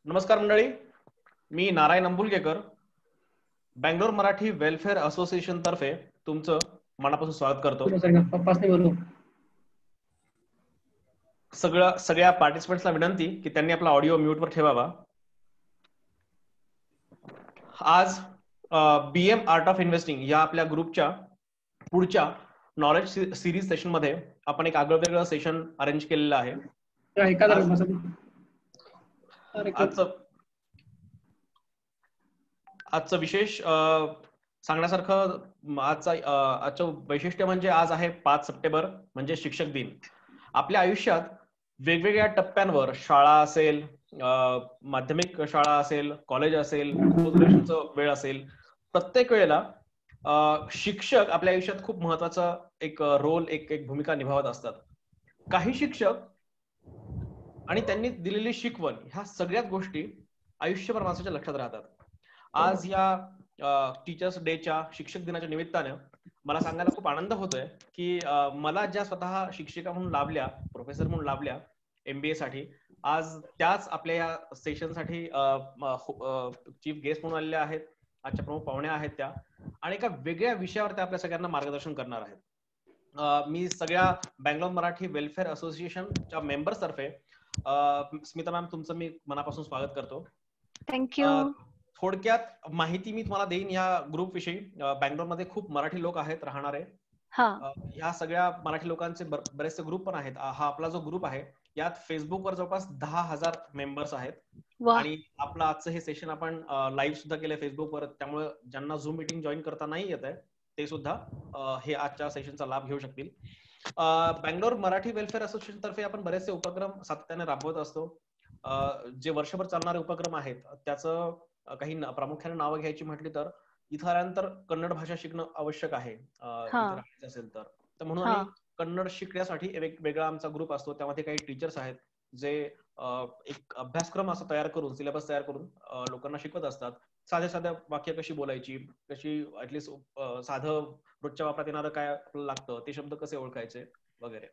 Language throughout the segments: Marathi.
नमस्कार मंडळी, मी नारायण अंबुलगेकर, बँगलोर मराठी वेलफेअर असोसिएशन तर्फे तुमचं मनापासून स्वागत करतो. सगळ्या पार्टिसिपेंट्सला विनंती की त्यांनी आपला ऑडिओ म्यूटवर ठेवावा. आज बीएम आर्ट ऑफ इन्व्हेस्टिंग या आपल्या ग्रुपच्या पुढच्या नॉलेज सिरीज सेशन मध्ये आपण एक आगळं सेशन अरेंज केलेलं आहे. आजचं विशेष सांगण्यासारखं आजचं वैशिष्ट्य म्हणजे आज आहे 5 सप्टेंबर म्हणजे शिक्षक दिन. आपल्या आयुष्यात वेगवेगळ्या टप्प्यांवर शाळा असेल, माध्यमिक शाळा असेल, कॉलेज असेल, पोस्ट ग्रॅज्युएशनचा वेळ असेल, प्रत्येक वेळेला शिक्षक आपल्या आयुष्यात खूप महत्वाचा एक रोल एक भूमिका निभावत असतात. काही शिक्षक आणि त्यांनी दिलेली शिकवण ह्या सगळ्याच गोष्टी आयुष्यभर माणसाच्या लक्षात राहतात. आज या टीचर्स डेच्या शिक्षक दिनाच्या निमित्तानं मला सांगायला खूप आनंद होतोय की मला ज्या स्वतः शिक्षिका म्हणून लाभल्या, प्रोफेसर म्हणून लाभल्या MBA साठी, आज त्याच आपल्या या सेशनसाठी चीफ गेस्ट म्हणून आलेल्या आहेत. आजच्या प्रमुख पाहुण्या आहेत त्या, आणि एका वेगळ्या विषयावर त्या आपल्या सगळ्यांना मार्गदर्शन करणार आहेत. मी सगळ्या बँगलोर मराठी वेलफेअर असोसिएशनच्या मेंबर्स तर्फे स्मिता मॅम तुमचं मी मनापासून स्वागत करतो. थँक्यू. थोडक्यात माहिती मी तुम्हाला देईन या ग्रुप विषयी. बँगलोरमध्ये खूप मराठी लोक आहेत राहणारे. ह्या सगळ्या मराठी लोकांचे बरेचसे ग्रुप पण आहेत. हा आपला जो ग्रुप आहे यात फेसबुकवर जवळपास 10,000 मेंबर्स आहेत. आणि आपलं आजचं हे सेशन आपण लाईव्ह सुद्धा केलंय फेसबुकवर, त्यामुळे ज्यांना झूम मीटिंग जॉईन करता नाही येत आहे ते सुद्धा हे आजच्या सेशनचा लाभ घेऊ शकतील. बँगलोर मराठी वेलफेअर असोसिएशन तर्फे आपण बरेचसे उपक्रम सातत्याने राबवत असतो. जे वर्षभर चालणारे उपक्रम आहेत त्याचं काही प्रामुख्याने नावं घ्यायची म्हटली तर इथं आल्यानंतर कन्नड भाषा शिकणं आवश्यक आहे इथे राहायचं असेल तर. म्हणून आम्ही कन्नड शिकण्यासाठी एक वेगळा आमचा ग्रुप असतो. त्यामध्ये काही टीचर्स आहेत जे एक अभ्यासक्रम असं तयार करून, सिलेबस तयार करून लोकांना शिकवत असतात. साध्या वाक्य कशी बोलायची, कशी ऍटलिस्ट साधं रोजच्या वापरात येणारं काय आपल्याला लागतं ते शब्द कसे ओळखायचे वगैरे.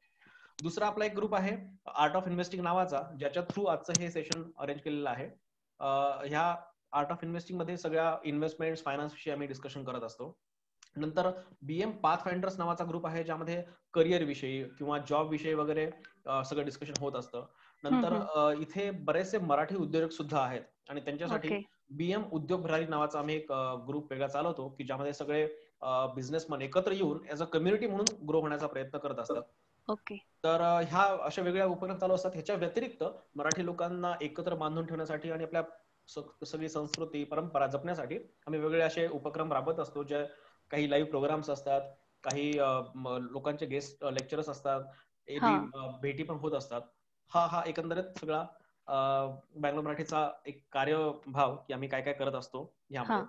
दुसरा आपला एक ग्रुप आहे आर्ट ऑफ इन्व्हेस्टिंग नावाचा, ज्याच्या थ्रू आजचं हे सेशन अरेंज केलेलं आहे. ह्या आर्ट ऑफ इन्व्हेस्टिंग मध्ये सगळ्या इन्व्हेस्टमेंट फायनान्स विषयी आम्ही डिस्कशन करत असतो. नंतर BM पाथफाइंडर्स नावाचा ग्रुप आहे ज्यामध्ये करिअर विषयी किंवा जॉब विषयी वगैरे सगळं डिस्कशन होत असतं. नंतर इथे बरेचसे मराठी उद्योजक सुद्धा आहेत आणि त्यांच्यासाठी BM उद्योग भरारी नावाचा आम्ही एक ग्रुप वेगळा चालवतो की ज्यामध्ये सगळे बिझनेसमॅन एकत्र येऊन ॲज अ कम्युनिटी म्हणून ग्रो होण्याचा प्रयत्न करत असतात. तर ह्या अशा वेगळ्या उपक्रम चालू असतात. ह्याच्या व्यतिरिक्त मराठी लोकांना एकत्र बांधून ठेवण्यासाठी आणि आपल्या सगळी संस्कृती परंपरा जपण्यासाठी आम्ही वेगवेगळे असे उपक्रम राबवत असतो. जे काही लाईव्ह प्रोग्राम्स असतात, काही लोकांचे गेस्ट लेक्चरर्स असतात, भेटी पण होत असतात. हा एकंदरीत सगळा बँगलोर मराठीचा एक कार्यभाव की आम्ही काय काय करत असतो यामध्ये.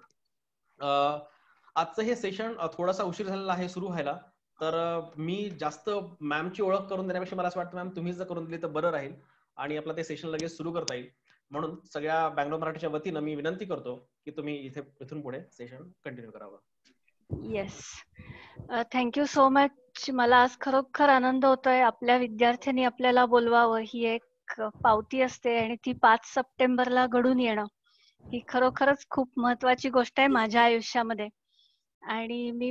आजचं हे सेशन थोडासा उशीर झालेला आहे सुरू व्हायला, तर मी जास्त मॅमची ओळख करून देण्यापेक्षा मला असं वाटतं मॅम तुम्हीच जर करून दिली तर बरं राहील आणि आपलं ते सेशन लगेच सुरू करता येईल. म्हणून सगळ्या बँगलोर मराठीच्या वतीनं मी विनंती करतो की तुम्ही इथून पुढे सेशन कंटिन्यू करावं. Yes, thank you so much. मला आज खरोखर आनंद होतोय. आपल्या विद्यार्थ्यांनी आपल्याला बोलवावं ही एक पावती असते आणि ती 5 सप्टेंबरला घडून येणं ही खरोखरच खूप महत्वाची गोष्ट आहे माझ्या आयुष्यामध्ये. आणि मी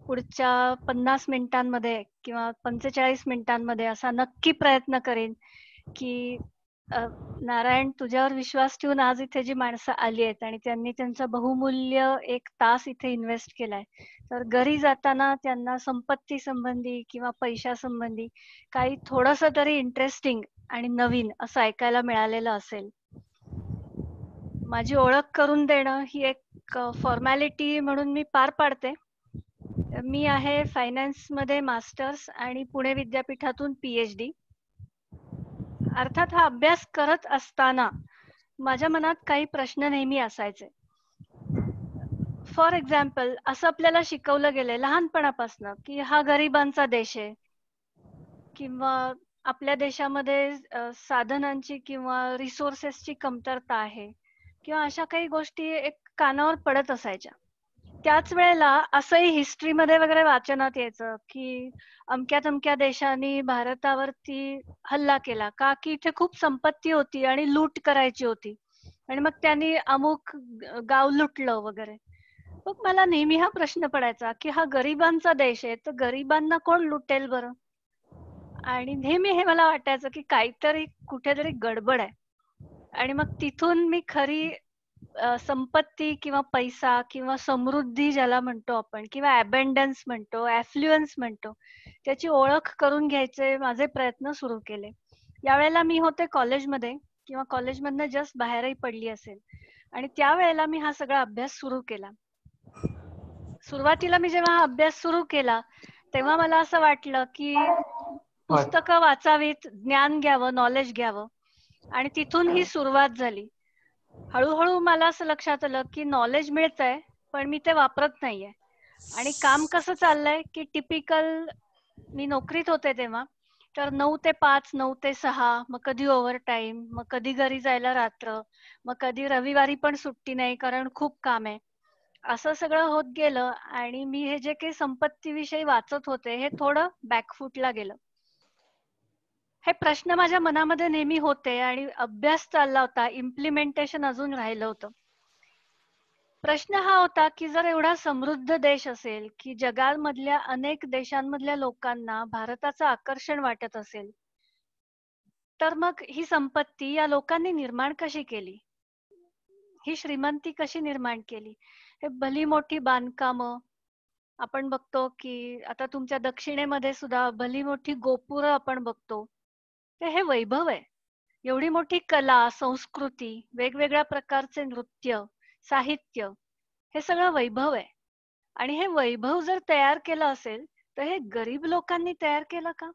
पुढच्या 50 मिनिटांमध्ये किंवा 45 मिनिटांमध्ये असा नक्की प्रयत्न करेन की नारायण, तुझ्यावर विश्वास ठेवून आज इथे जी माणसं आली आहेत आणि त्यांनी त्यांचा बहुमूल्य 1 तास इथे इन्व्हेस्ट केलाय, तर घरी जाताना त्यांना संपत्ती संबंधी किंवा पैशा संबंधी काही थोडंसं तरी इंटरेस्टिंग आणि नवीन असं ऐकायला मिळालेलं असेल. माझी ओळख करून देणं ही एक फॉर्मॅलिटी म्हणून मी पार पाडते. मी आहे फायनान्स मध्ये मास्टर्स आणि पुणे विद्यापीठातून PhD. अर्थात हा अभ्यास करत असताना माझ्या मनात काही प्रश्न नेहमी असायचे. फॉर एक्झाम्पल, असं आपल्याला शिकवलं गेलंय लहानपणापासून की हा गरिबांचा देश आहे किंवा आपल्या देशामध्ये साधनांची किंवा रिसोर्सेसची कमतरता आहे किंवा अशा काही गोष्टी एक कानावर पडत असायच्या. त्याच वेळेला असंही हिस्ट्रीमध्ये वगैरे वाचनात यायचं की अमक्या तमक्या देशांनी भारतावरती हल्ला केला का की इथे खूप संपत्ती होती आणि लूट करायची होती आणि मग त्यांनी अमुक गाव लुटलं वगैरे. मग मला नेहमी हा प्रश्न पडायचा की हा गरिबांचा देश आहे, तर गरिबांना कोण लुटेल बरं? आणि नेहमी हे मला वाटायचं की काहीतरी कुठेतरी गडबड आहे. आणि मग तिथून मी खरी संपत्ती किंवा पैसा किंवा समृद्धी ज्याला म्हणतो आपण, किंवा अबंडन्स म्हणतो, ॲफ्ल्युअन्स म्हणतो, त्याची ओळख करून घ्यायचे माझे प्रयत्न सुरू केले. यावेळेला मी होते कॉलेजमध्ये किंवा कॉलेजमधनं जस्ट बाहेरही पडली असेल, आणि त्यावेळेला मी हा सगळा अभ्यास सुरू केला. सुरुवातीला मी जेव्हा हा अभ्यास सुरू केला तेव्हा मला असं वाटलं की पुस्तकं वाचावीत, ज्ञान घ्यावं, नॉलेज घ्यावं, आणि तिथून ही सुरुवात झाली. हळूहळू मला असं लक्षात आलं की नॉलेज मिळतंय पण मी ते वापरत नाहीये. आणि काम कसं चाललंय की टिपिकल, मी नोकरीत होते तेव्हा, तर 9 ते 5, 9 ते 6, मग कधी ओव्हर टाइम, मग कधी घरी जायला रात्र, मग कधी रविवारी पण सुट्टी नाही कारण खूप काम आहे. असं सगळं होत गेलं आणि मी हे जे काही संपत्तीविषयी वाचत होते हे थोडं बॅकफुटला गेलं. हे प्रश्न माझ्या मनामध्ये नेहमी होते आणि अभ्यास चालला होता, इम्प्लिमेंटेशन अजून राहिलं होतं. प्रश्न हा होता की जर एवढा समृद्ध देश असेल, की जगामधल्या अनेक देशांमधल्या लोकांना भारताचं आकर्षण वाटत असेल, तर मग ही संपत्ती या लोकांनी निर्माण कशी केली, ही श्रीमंती कशी निर्माण केली? हे भली मोठी बांधकामं आपण बघतो की आता तुमच्या दक्षिणेमध्ये सुद्धा भली मोठी गोपुरं आपण बघतो, तर हे वैभव आहे. एवढी मोठी कला, संस्कृती, वेगवेगळ्या प्रकारचे नृत्य, साहित्य, हे सगळं वैभव आहे. आणि हे वैभव जर तयार केलं असेल तर हे गरीब लोकांनी तयार केलं का?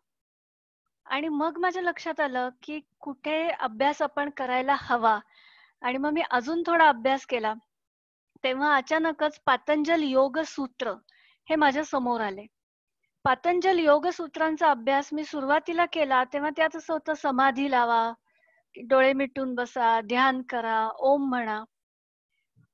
आणि मग माझ्या लक्षात आलं की कुठे अभ्यास आपण करायला हवा. आणि मग मी अजून थोडा अभ्यास केला. तेव्हा अचानकच पातंजल योग सूत्र हे माझ्या समोर आले. पातंजल योग सूत्रांचा अभ्यास मी सुरुवातीला केला तेव्हा त्यात असं होतं, समाधी लावा, डोळे मिटून बसा, ध्यान करा, ओम म्हणा.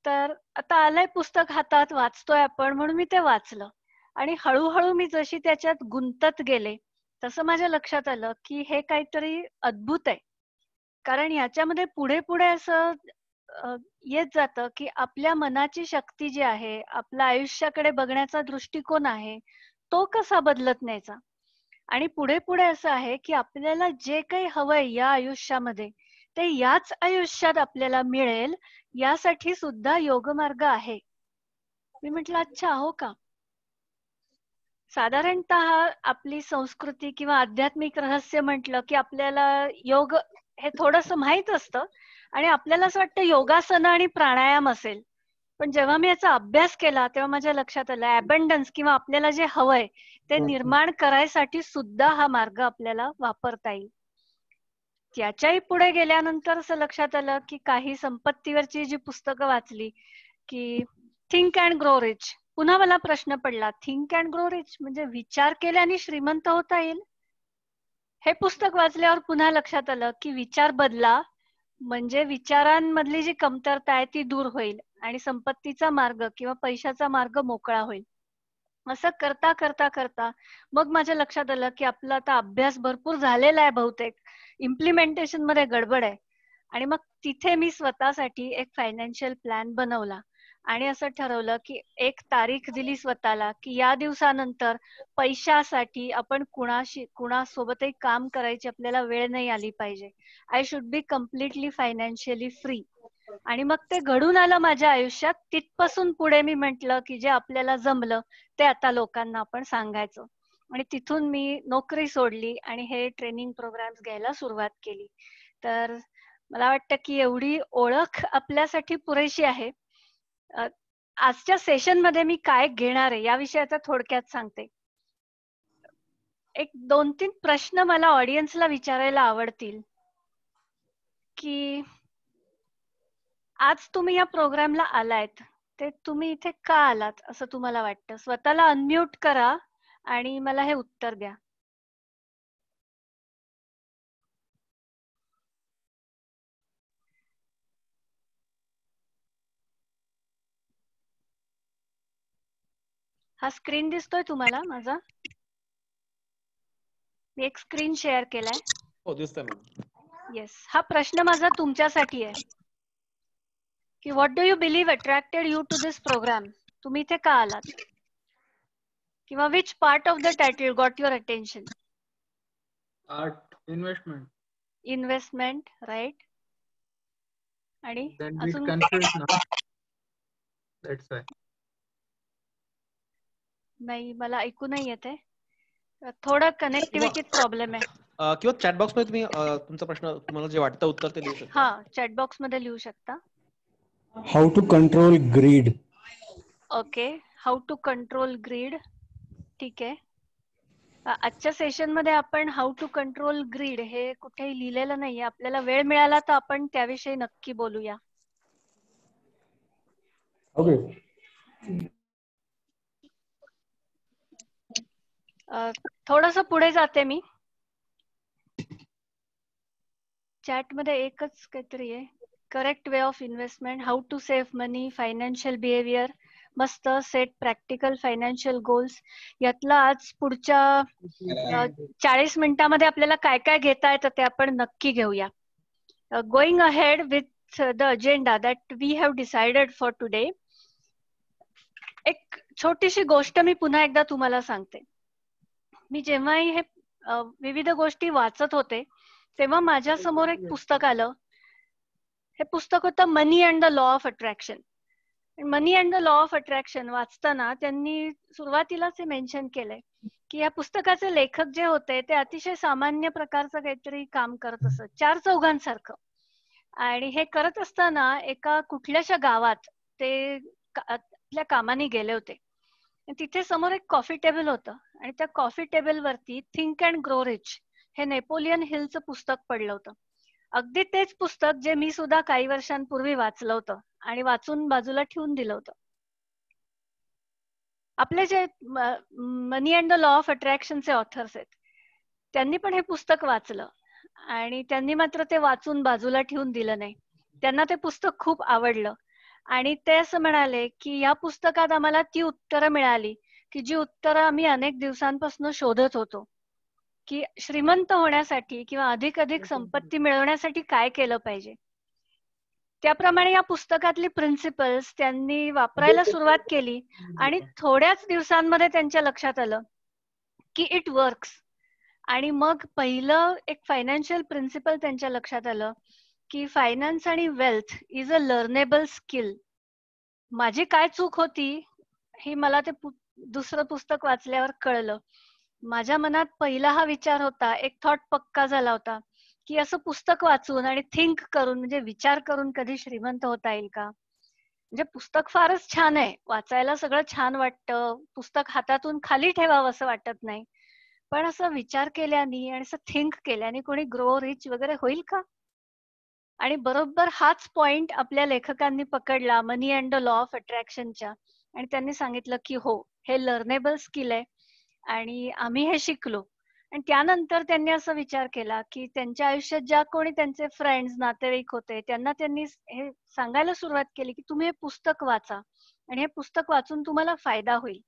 तर आता आलंय पुस्तक हातात, वाचतोय आपण म्हणून मी ते वाचलं. आणि हळूहळू मी जशी त्याच्यात गुंतत गेले तसं माझ्या लक्षात आलं की हे काहीतरी अद्भुत आहे. कारण ह्याच्यामध्ये पुढे पुढे असं येत जातं की आपल्या मनाची शक्ती जी आहे, आपल्या आयुष्याकडे बघण्याचा दृष्टिकोन आहे, तो कसा बदलत न्यायचा. आणि पुढे पुढे असं आहे की आपल्याला जे काही हवंय या आयुष्यामध्ये ते याच आयुष्यात आपल्याला मिळेल, यासाठी सुद्धा योगमार्ग आहे. मी म्हटलं अच्छा, हो का? साधारणतः आपली संस्कृती किंवा आध्यात्मिक रहस्य म्हटलं की आपल्याला योग हे थोडंसं माहित असतं आणि आपल्याला असं वाटतं योगासनं आणि प्राणायाम असेल. पण जेव्हा मी याचा अभ्यास केला तेव्हा माझ्या लक्षात आलं अबंडन्स किंवा आपल्याला जे हवंय ते निर्माण करायसाठी सुद्धा हा मार्ग आपल्याला वापरता येईल. त्याच्याही पुढे गेल्यानंतर असं लक्षात आलं की काही संपत्तीवरची जी पुस्तकं वाचली की थिंक अँड ग्रो रिच. पुन्हा मला प्रश्न पडला, थिंक अँड ग्रो रिच म्हणजे विचार केल्याने श्रीमंत होता येईल? हे पुस्तक वाचल्यावर पुन्हा लक्षात आलं की विचार बदला म्हणजे विचारांमधली जी कमतरता आहे ती दूर होईल आणि संपत्तीचा मार्ग किंवा पैशाचा मार्ग मोकळा होईल. असं करता करता करता मग माझ्या लक्षात आलं की आपला आता अभ्यास भरपूर झालेला आहे, बहुतेक इम्प्लिमेंटेशन मध्ये गडबड आहे. आणि मग तिथे मी स्वतःसाठी एक फायनान्शियल प्लॅन बनवला आणि असं ठरवलं की एक तारीख दिली स्वतःला की या दिवसानंतर पैशासाठी आपण कुणासोबतही काम करायची आपल्याला वेळ नाही आली पाहिजे. I should be completely financially free. आणि मग ते घडून आलं माझ्या आयुष्यात. तिथपासून पुढे मी म्हंटल की जे आपल्याला जमलं ते आता लोकांना आपण सांगायचं. आणि तिथून मी नोकरी सोडली आणि हे ट्रेनिंग प्रोग्राम्स घ्यायला सुरुवात केली. तर मला वाटतं की एवढी ओळख आपल्यासाठी पुरेशी आहे. आजच्या सेशन मध्ये मी काय घेणार आहे या विषयाचा थोडक्यात सांगते. एक 2-3 प्रश्न मला ऑडियन्सला विचारायला आवडतील की आज तुम्ही या प्रोग्रामला आलायत ते तुम्ही इथे का आलात असं तुम्हाला वाटतं? स्वतःला अनम्यूट करा आणि मला हे उत्तर द्या. हा स्क्रीन दिसतोय तुम्हाला माझा? मी एक स्क्रीन शेअर केलाय. हो, दिसतंय मॅम. येस, हा प्रश्न माझा तुमच्यासाठी आहे. की what do you believe attracted you to this programme? तुम्ही इथे का आलात? किंवा which part of the title got your attention? Art, investment. Investment, right. आणि अजून नाही, मला ऐकू नाही येते. थोडा कनेक्टिव्हिटीत प्रॉब्लेम आहे. किंवा चॅट बॉक्स मध्ये तुम्ही तुमचा प्रश्न, तुम्हाला जे वाटतं उत्तर ते लिहू शकता. हा, चॅट बॉक्स मध्ये लिहू शकता. How to control greed. Okay, how to control greed. ठीक आहे. आजच्या सेशन मध्ये आपण हाऊ टू कंट्रोल ग्रीड हे कुठेही लिहिलेलं नाहीये. आपल्याला वेळ मिळाला तर आपण त्याविषयी नक्की बोलूया. ओके. थोडस पुढे जाते मी. चॅट मध्ये एकच काहीतरी आहे. Correct way of investment, how to save money, financial behaviour. मस्त. Set practical financial goals. यातला आज पुढच्या 40 मिनिटांमध्ये आपल्याला काय काय घेता येतं ते आपण नक्की घेऊया. Going ahead with the agenda that we have decided for today. एक छोटीशी गोष्ट मी पुन्हा एकदा तुम्हाला सांगते. मी जेव्हाही हे विविध गोष्टी वाचत होते तेव्हा माझ्या समोर एक पुस्तक आलं. हे पुस्तक होतं money and the law of attraction. Money and the law of attraction वाचताना त्यांनी सुरुवातीलाच हे मेन्शन केलंय की या पुस्तकाचे लेखक जे होते ते अतिशय सामान्य प्रकारचं काहीतरी काम करत असत, 4 चौघांसारखं. आणि हे करत असताना एका कुठल्याशा गावात ते आपल्या कामाने गेले होते. तिथे समोर एक कॉफी टेबल होतं आणि त्या कॉफी टेबल वरती थिंक अँड ग्रो रिच हे नेपोलियन हिलचं पुस्तक पडलं होतं. अगदी तेच पुस्तक जे मी सुद्धा काही वर्षांपूर्वी वाचलं होतं आणि वाचून बाजूला ठेवून दिलं होतं. आपले जे money and the law of अट्रॅक्शनचे ऑथर्स आहेत त्यांनी पण हे पुस्तक वाचलं आणि त्यांनी मात्र ते वाचून बाजूला ठेवून दिलं नाही. त्यांना ते पुस्तक खूप आवडलं आणि ते असं म्हणाले की या पुस्तकात आम्हाला ती उत्तरं मिळाली की जी उत्तरं आम्ही अनेक दिवसांपासून शोधत होतो की श्रीमंत होण्यासाठी किंवा अधिक संपत्ती मिळवण्यासाठी काय केलं पाहिजे. त्याप्रमाणे या पुस्तकातली प्रिन्सिपल्स त्यांनी वापरायला सुरुवात केली आणि थोड्याच दिवसांमध्ये त्यांच्या लक्षात आलं की इट वर्क्स. आणि मग पहिलं एक फायनान्शियल प्रिन्सिपल त्यांच्या लक्षात आलं की फायनान्स आणि wealth is a learnable skill. माझी काय चूक होती हे मला ते दुसरं पुस्तक वाचल्यावर कळलं. माझ्या मनात पहिला हा विचार होता, एक थॉट पक्का झाला होता की असं पुस्तक वाचून आणि थिंक करून म्हणजे विचार करून कधी श्रीमंत होता येईल का. म्हणजे पुस्तक फारच छान आहे, वाचायला सगळं छान वाटतं, पुस्तक हातातून खाली ठेवावं असं वाटत नाही. पण असं विचार केल्याने आणि असं थिंक केल्याने कोणी ग्रो रिच वगैरे होईल का. आणि बरोबर हाच पॉइंट आपल्या लेखकांनी पकडला मनी अँड द लॉ ऑफ अट्रॅक्शनच्या. आणि त्यांनी सांगितलं की हो, हे लर्नेबल स्किल आहे आणि आम्ही हे शिकलो. आणि त्यानंतर त्यांनी असा विचार केला की त्यांच्या आयुष्यात ज्या कोणी त्यांचे फ्रेंड्स नातेवाईक होते त्यांना त्यांनी हे सांगायला सुरुवात केली की तुम्ही हे पुस्तक वाचा आणि हे पुस्तक वाचून तुम्हाला फायदा होईल.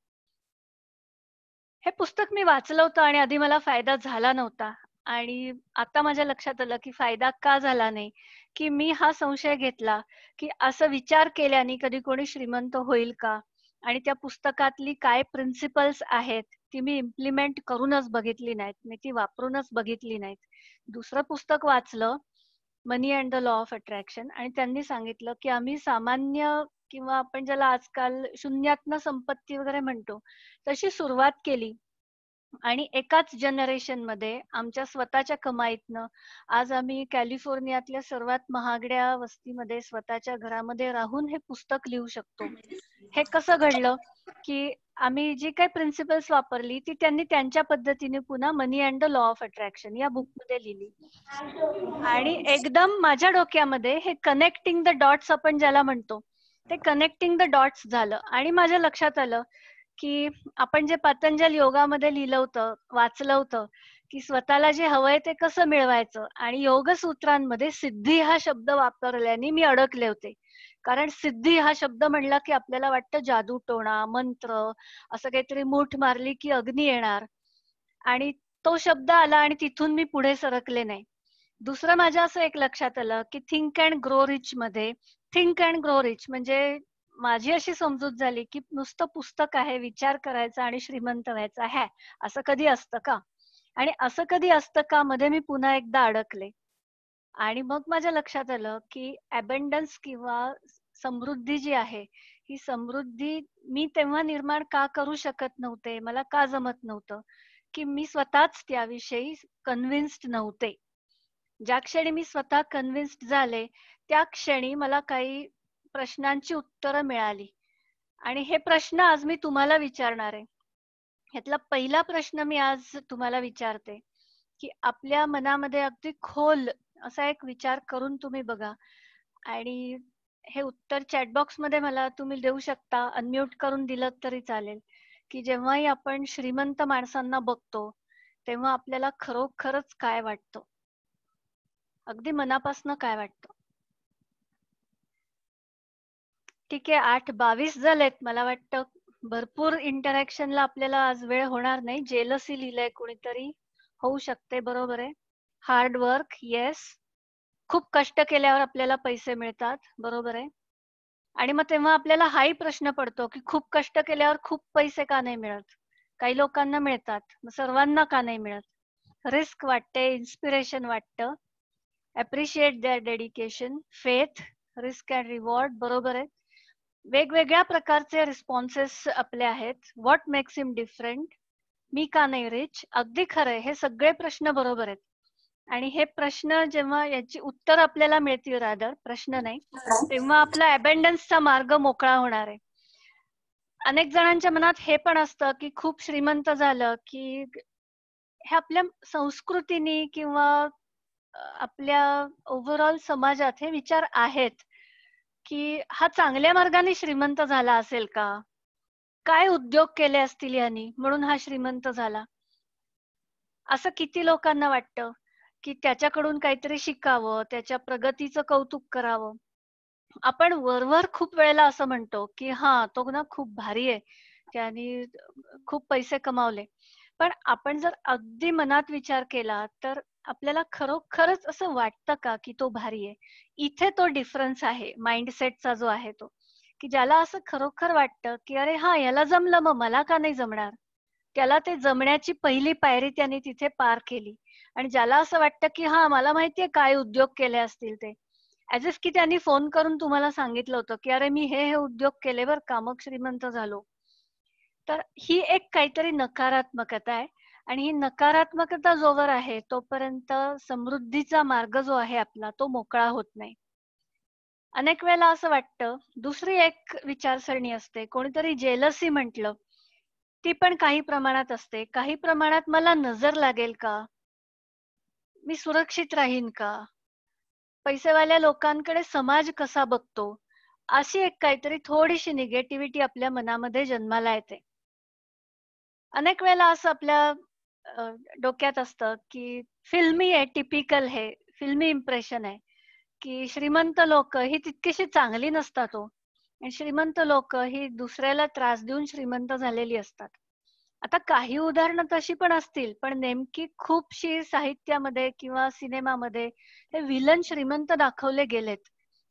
हे पुस्तक मी वाचलं होतं आणि आधी मला फायदा झाला नव्हता आणि आता माझ्या लक्षात आलं की फायदा का झाला नाही. की मी हा संशय घेतला की असं विचार केल्याने कधी कोणी श्रीमंत होईल का. आणि त्या पुस्तकातली काय प्रिन्सिपल्स आहेत ती मी इम्प्लिमेंट करूनच बघितली नाहीत, मी ती वापरूनच बघितली नाहीत. दुसरं पुस्तक वाचलं money and the law of attraction आणि त्यांनी सांगितलं की आम्ही सामान्य किंवा आपण ज्याला आजकाल शून्यातनं संपत्ती वगैरे म्हणतो तशी सुरुवात केली आणि एकाच जनरेशन मध्ये आमच्या स्वतःच्या कमाईतनं आज आम्ही कॅलिफोर्नियातल्या सर्वात महागड्या वस्तीमध्ये स्वतःच्या घरामध्ये राहून हे पुस्तक लिहू शकतो. हे कसं घडलं की आम्ही जी काही प्रिन्सिपल्स वापरली ती त्यांनी त्यांच्या पद्धतीने पुन्हा money and the law of attraction या बुक मध्ये लिहिली. आणि एकदम माझ्या डोक्यामध्ये हे कनेक्टिंग द डॉट्स आपण ज्याला म्हणतो ते कनेक्टिंग द डॉट्स झालं आणि माझ्या लक्षात आलं की आपण जे पतंजल योगामध्ये लिहिलं होतं, वाचलं होतं की स्वतःला जे हवंय ते कसं मिळवायचं आणि योग सूत्रांमध्ये सिद्धी हा शब्द वापरल्याने मी अडकले होते. कारण सिद्धी हा शब्द म्हणला की आपल्याला वाटतं जादू टोणा, मंत्र, असं काहीतरी मूठ मारली की अग्नी येणार आणि तो शब्द आला आणि तिथून मी पुढे सरकले नाही. दुसरं माझ्या असं एक लक्षात आलं की थिंक अँड ग्रो रिच मध्ये थिंक अँड ग्रो रिच म्हणजे माझी अशी समजूत झाली की नुसतं पुस्तक आहे, विचार करायचा आणि श्रीमंत व्हायचा आहे, असं कधी असतं का? आणि असं कधी असतं का मध्ये मी पुन्हा एकदा अडकले. आणि मग माझ्या लक्षात आलं की अबंडन्स किंवा समृद्धी जी आहे, ही समृद्धी मी तेव्हा निर्माण का करू शकत नव्हते, मला का जमत नव्हतं, की मी स्वतःच त्याविषयी कन्व्हिन्स्ड नव्हते. ज्या क्षणी मी स्वतः कन्व्हिन्स्ड झाले, त्या क्षणी मला काही प्रश्नांची उत्तरं मिळाली. आणि हे प्रश्न आज मी तुम्हाला विचारणार आहे. ह्यातला पहिला प्रश्न मी आज तुम्हाला विचारते, की आपल्या मनामध्ये अगदी खोल असा एक विचार करून तुम्ही बघा आणि हे उत्तर चॅटबॉक्स मध्ये मला तुम्ही देऊ शकता, अनम्यूट करून दिलं तरी चालेल, की जेव्हाही आपण श्रीमंत माणसांना बघतो तेव्हा आपल्याला खरोखरच काय वाटतं, अगदी मनापासून काय वाटतं. ठीक आहे, 8:22 झालेत. मला वाटतं भरपूर इंटरॅक्शनला आपल्याला आज वेळ होणार नाही. जेलसी लिहिलंय कोणीतरी, होऊ शकते, बरोबर आहे. Hard work, yes. खूप कष्ट केल्यावर आपल्याला पैसे मिळतात, बरोबर आहे. आणि मग तेव्हा आपल्याला हाही प्रश्न पडतो की खूप कष्ट केल्यावर खूप पैसे का नाही मिळत? काही लोकांना मिळतात, मग सर्वांना का नाही मिळत? रिस्क वाटते, इन्स्पिरेशन वाटतं, appreciate their dedication, faith, risk and reward, बरोबर आहे. वेगवेगळ्या प्रकारचे रिस्पॉन्सेस आपले आहेत. व्हॉट मेक्स हिम डिफरंट, मी का नाही रिच, अगदी खरंय, हे सगळे प्रश्न बरोबर आहेत. आणि हे प्रश्न जेव्हा याची उत्तर आपल्याला मिळतील, रादर प्रश्न नाही, तेव्हा आपला अबंडन्सचा मार्ग मोकळा होणार आहे. अनेक जणांच्या मनात हे पण असतं की खूप श्रीमंत झालं की हे आपल्या संस्कृतीने किंवा आपल्या ओव्हरऑल समाजात हे विचार आहेत की हा चांगल्या मार्गाने श्रीमंत झाला असेल का, काय उद्योग केले असतील यांनी म्हणून हा श्रीमंत झाला. असं किती लोकांना वाटतं की त्याच्याकडून काहीतरी शिकावं, त्याच्या प्रगतीचं कौतुक करावं. आपण वरवर खूप वेळेला असं म्हणतो की हा तो ना खूप भारी आहे, त्याने खूप पैसे कमावले. पण आपण जर अगदी मनात विचार केला तर आपल्याला खरोखरच असं वाटतं का की तो भारी आहे? इथे तो डिफरन्स आहे माइंडसेटचा जो आहे तो, की ज्याला असं खरोखर वाटतं की अरे हा याला जमलं, मग मला का नाही जमणार. त्याला ते जमण्याची पहिली पायरी त्याने तिथे पार केली. आणि ज्याला असं वाटतं की हा मला माहितीये काय उद्योग केले असतील ते, ऍज इफ की त्यांनी फोन करून तुम्हाला सांगितलं होतं की अरे मी हे उद्योग केले बर का, मग श्रीमंत झालो. तर ही एक काहीतरी नकारात्मकता आहे. आणि ही नकारात्मकता जोवर आहे तोपर्यंत समृद्धीचा मार्ग जो आहे आपला तो मोकळा होत नाही. अनेक वेळेला असं वाटतं, दुसरी एक विचारसरणी असते, कोणीतरी जेलसी म्हटलं, ती पण काही प्रमाणात असते. काही प्रमाणात मला नजर लागेल का, मी सुरक्षित राहीन का, पैसेवाल्या लोकांकडे समाज कसा बघतो, अशी एक काहीतरी थोडीशी निगेटिव्हिटी आपल्या मनामध्ये जन्माला येते. अनेक वेळेला असं आपल्या डोक्यात असतं की फिल्मी आहे, टिपिकल हे फिल्मी इम्प्रेशन आहे की श्रीमंत लोक ही तितकीशी चांगली नसतात हो, आणि श्रीमंत लोक ही दुसऱ्याला त्रास देऊन श्रीमंत झालेली असतात. आता काही उदाहरणं तशी पण असतील, पण नेमकी खूपशी साहित्यामध्ये किंवा सिनेमामध्ये हे विलन श्रीमंत दाखवले गेलेत.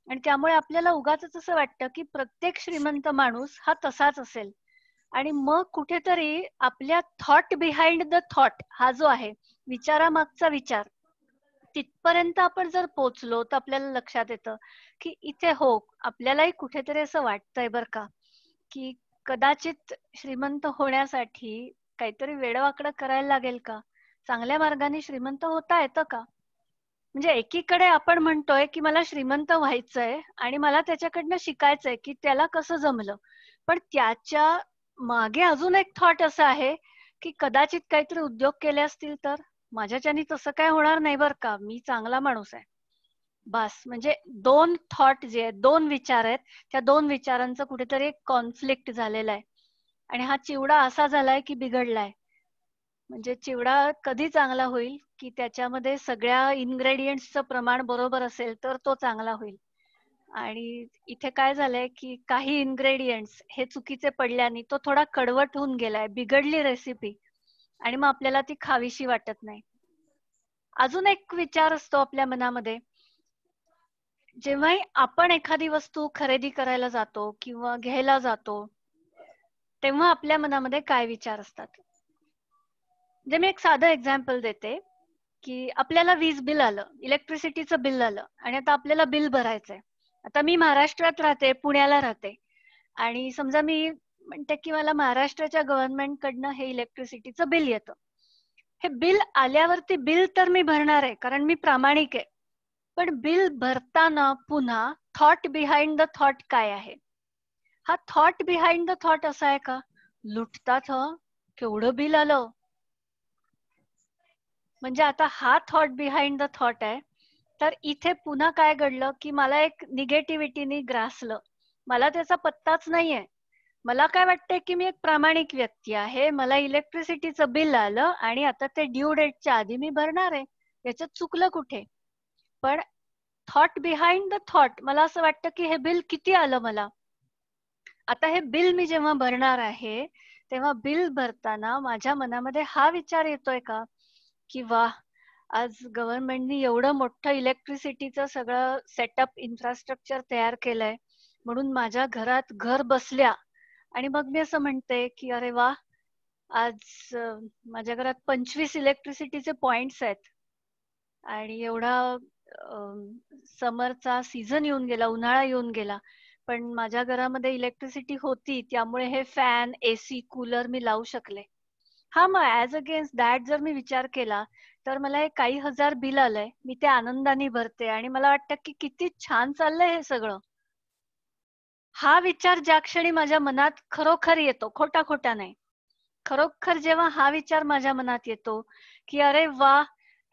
आणि त्यामुळे आपल्याला उगाच असं वाटतं की प्रत्येक श्रीमंत माणूस हा तसाच असेल. आणि मग कुठेतरी आपल्या थॉट बिहाइंड द थॉट हा जो आहे, विचारामागचा विचार, तिथपर्यंत आपण जर पोचलो तर आपल्याला लक्षात येतं की इथे हो, आपल्यालाही कुठेतरी असं वाटतंय बर का की कदाचित श्रीमंत होण्यासाठी काहीतरी वेडवाकडं करायला लागेल का, चांगल्या मार्गाने श्रीमंत होता येतं का. म्हणजे एकीकडे आपण म्हणतोय की मला श्रीमंत व्हायचंय आणि मला त्याच्याकडनं शिकायचंय की त्याला कसं जमलं, पण त्याच्या मागे अजून एक थॉट असं आहे की कदाचित काहीतरी उद्योग केले असतील तर माझ्याच्यानी तसं काय होणार नाही बर का, मी चांगला माणूस आहे. बस, म्हणजे दोन थॉट जे आहेत, दोन विचार आहेत, त्या दोन विचारांचं कुठेतरी एक कॉन्फ्लिक्ट झालेला आहे. आणि हा चिवडा असा झालाय की बिघडलाय. म्हणजे चिवडा कधी चांगला होईल की त्याच्यामध्ये सगळ्या इन्ग्रेडियंट्सचं प्रमाण बरोबर असेल तर तो चांगला होईल. आणि इथे काय झालंय की काही इन्ग्रेडियंट्स हे चुकीचे पडल्याने तो थोडा कडवट होऊन गेलाय, बिघडली रेसिपी, आणि मग आपल्याला ती खावीशी वाटत नाही. अजून एक विचार असतो आपल्या मनामध्ये जेव्हाही आपण एखादी वस्तू खरेदी करायला जातो किंवा घ्यायला जातो तेव्हा आपल्या मनामध्ये काय विचार असतात? म्हणजे मी एक साधं एक्झाम्पल देते की आपल्याला वीज बिल आलं, इलेक्ट्रिसिटीचं बिल आलं आणि आता आपल्याला बिल भरायचंय. आता मी महाराष्ट्रात राहते, पुण्याला राहते आणि समजा मी म्हणते की मला महाराष्ट्राच्या गव्हर्नमेंट कडनं हे इलेक्ट्रिसिटीचं बिल येतं. हे बिल आल्यावरती बिल तर मी भरणार आहे कारण मी प्रामाणिक आहे, पण बिल भरताना पुन्हा थॉट बिहाइंड द थॉट काय आहे? हा थॉट बिहाइंड द थॉट असा आहे का, लुटतात केवढं बिल आलं, म्हणजे आता हा थॉट बिहाइंड द थॉट आहे. तर इथे पुन्हा काय घडलं की मला एक निगेटिव्हिटीनी ग्रासलं, मला त्याचा पत्ताच नाहीये. मला काय वाटतंय की मी एक प्रामाणिक व्यक्ती आहे, मला इलेक्ट्रिसिटीचं बिल आलं आणि आता ते ड्यू डेटच्या आधी मी भरणार आहे, याच्यात चुकलं कुठे? पण थॉट बिहाइंड द थॉट मला असं वाटतं की हे बिल किती आलं मला, आता हे बिल मी जेव्हा भरणार आहे तेव्हा बिल भरताना माझ्या मनामध्ये हा विचार येतोय का की वा, आज गव्हर्नमेंटनी एवढं मोठं इलेक्ट्रिसिटीचं सगळं सेटअप इन्फ्रास्ट्रक्चर तयार केलंय म्हणून माझ्या घरात घर बसल्या, आणि मग मी असं म्हणते की अरे वा, आज माझ्या घरात 25 इलेक्ट्रिसिटीचे पॉइंट्स आहेत आणि एवढा समरचा सीझन येऊन गेला, उन्हाळा येऊन गेला, पण माझ्या घरामध्ये इलेक्ट्रिसिटी होती त्यामुळे हे फॅन, एसी, कूलर मी लावू शकले. हा, मग ऍज अगेन्स्ट दॅट जर मी विचार केला तर मला हे काही हजार बिल आलंय, मी ते आनंदाने भरते आणि मला वाटतं की किती छान चाललंय हे सगळं. हा विचार ज्या क्षणी माझ्या मनात खरोखर येतो, खोटा खोटा नाही, खरोखर जेव्हा हा विचार माझ्या मनात येतो की अरे वा,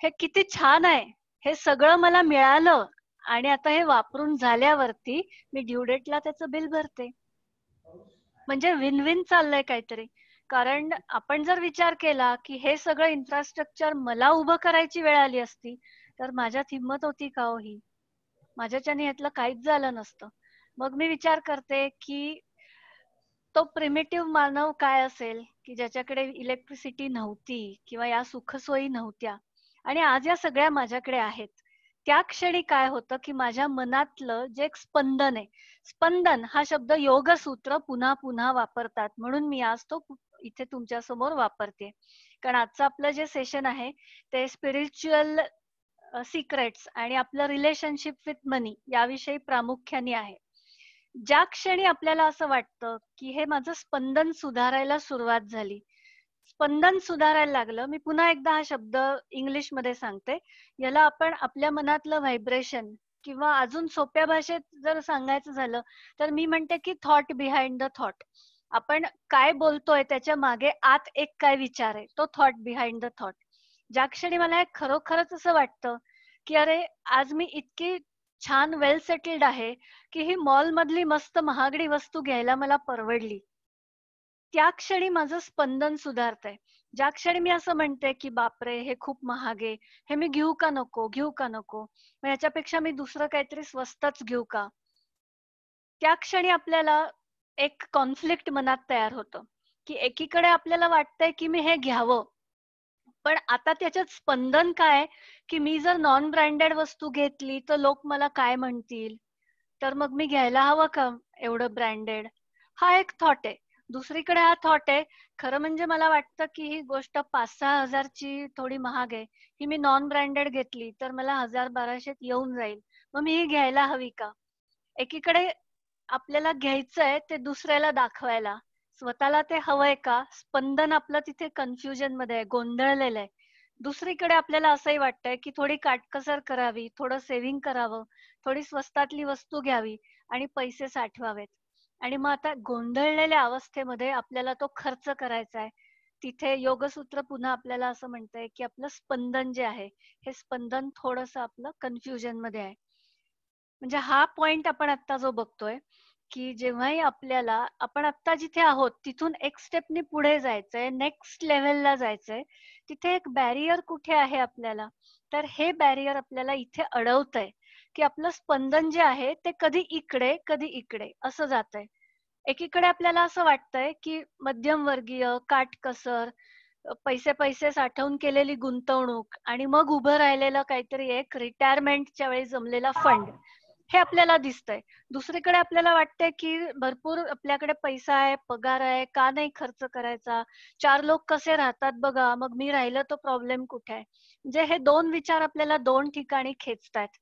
हे किती छान आहे, हे सगळं मला मिळालं आणि आता हे वापरून झाल्यावरती मी ड्यू डेटला त्याचं बिल भरते, म्हणजे विन विन चाललंय काहीतरी. कारण आपण जर विचार केला की हे सगळं इन्फ्रास्ट्रक्चर मला उभं करायची वेळ आली असती तर माझ्यात हिंमत होती का हो ही, माझ्याच्याने यातलं काहीच झालं नसतं. मग मी विचार करते की तो प्रिमिटिव्ह मानव काय असेल की ज्याच्याकडे इलेक्ट्रिसिटी नव्हती किंवा या सुखसोयी नव्हत्या आणि आज या सगळ्या माझ्याकडे आहेत. त्या क्षणी काय होतं की माझ्या मनातलं जे एक स्पंदन आहे, स्पंदन हा शब्द योगसूत्र पुन्हा पुन्हा वापरतात म्हणून मी आज तो इथे तुमच्या समोर वापरते. कारण आजचं आपलं जे सेशन आहे ते स्पिरिच्युअल सिक्रेट्स आणि आपलं रिलेशनशिप विथ मनी याविषयी प्रामुख्याने आहे. ज्या क्षणी आपल्याला असं वाटतं की हे माझं स्पंदन सुधारायला सुरुवात झाली, स्पंदन सुधारायला लागलं, मी पुन्हा एकदा हा शब्द इंग्लिश मध्ये सांगते, याला आपण आपल्या मनातलं व्हायब्रेशन किंवा अजून सोप्या भाषेत जर सांगायचं झालं तर मी म्हणते की थॉट बिहाइंड द थॉट. आपण काय बोलतोय त्याच्या मागे आत एक काय विचार आहे, तो थॉट बिहाइंड द थॉट. ज्या क्षणी मला हे खरोखरच असं वाटतं की अरे आज मी इतकी छान वेल सेटल्ड आहे की ही मॉल मधली मस्त महागडी वस्तू घ्यायला मला परवडली, त्या क्षणी माझं स्पंदन सुधारतंय. ज्या क्षणी मी असं म्हणते की बापरे हे खूप महाग आहे, हे मी घेऊ का नको, घेऊ का नको, मग याच्यापेक्षा मी दुसरं काहीतरी स्वस्तच घेऊ का, त्या क्षणी आपल्याला एक कॉन्फ्लिक्ट मनात तयार होतं की एकीकडे आपल्याला वाटतंय की मी हे घ्यावं, पण आता त्याच्यात स्पंदन काय की मी जर नॉन ब्रँडेड वस्तू घेतली तर लोक मला काय म्हणतील, तर मग मी घ्यायला हवं का एवढं ब्रँडेड, हा एक थॉट आहे. दुसरीकडे हा थॉट आहे, खरं म्हणजे मला वाटतं की ही गोष्ट 5-6 हजारची थोडी महाग आहे, ही मी नॉन ब्रँडेड घेतली तर मला 1000-1200 येऊन जाईल, मग मी ही घ्यायला हवी का. एकीकडे आपल्याला घ्यायचंय ते दुसऱ्याला दाखवायला, स्वतःला ते हवंय का, स्पंदन आपलं तिथे कन्फ्युजन मध्ये आहे, गोंधळलेलं आहे. दुसरीकडे आपल्याला असंही वाटतंय की थोडी काटकसर करावी, थोडं सेव्हिंग करावं, थोडी स्वस्तातली वस्तू घ्यावी आणि पैसे साठवावेत. आणि मग आता गोंधळलेल्या अवस्थेमध्ये आपल्याला तो खर्च करायचा आहे, तिथे योगसूत्र पुन्हा आपल्याला असं म्हणतंय की आपलं स्पंदन जे आहे हे स्पंदन थोडंसं आपलं कन्फ्युजन मध्ये आहे. म्हणजे हा पॉइंट आपण आता जो बघतोय की जेव्हाही आपल्याला आपण आता जिथे आहोत तिथून एक स्टेपनी पुढे जायचंय, नेक्स्ट लेव्हलला जायचंय, तिथे एक बॅरियर कुठे आहे आपल्याला, तर हे बॅरियर आपल्याला इथे अडवतंय की आपलं स्पंदन जे आहे ते कधी इकडे कधी इकडे असं जातंय. एकीकडे आपल्याला असं वाटतंय की मध्यमवर्गीय, काटकसर, पैसे पैसे साठवून केलेली गुंतवणूक आणि मग उभं राहिलेलं काहीतरी एक रिटायरमेंटच्या वेळी जमलेला फंड, हे आपल्याला दिसतंय. दुसरीकडे आपल्याला वाटतंय की भरपूर आपल्याकडे पैसा आहे, पगार आहे, का नाही खर्च करायचा, 4 लोक कसे राहतात बघा, मग मी राहिलं तर प्रॉब्लेम कुठे आहे. म्हणजे हे 2 विचार आपल्याला 2 ठिकाणी खेचतायत.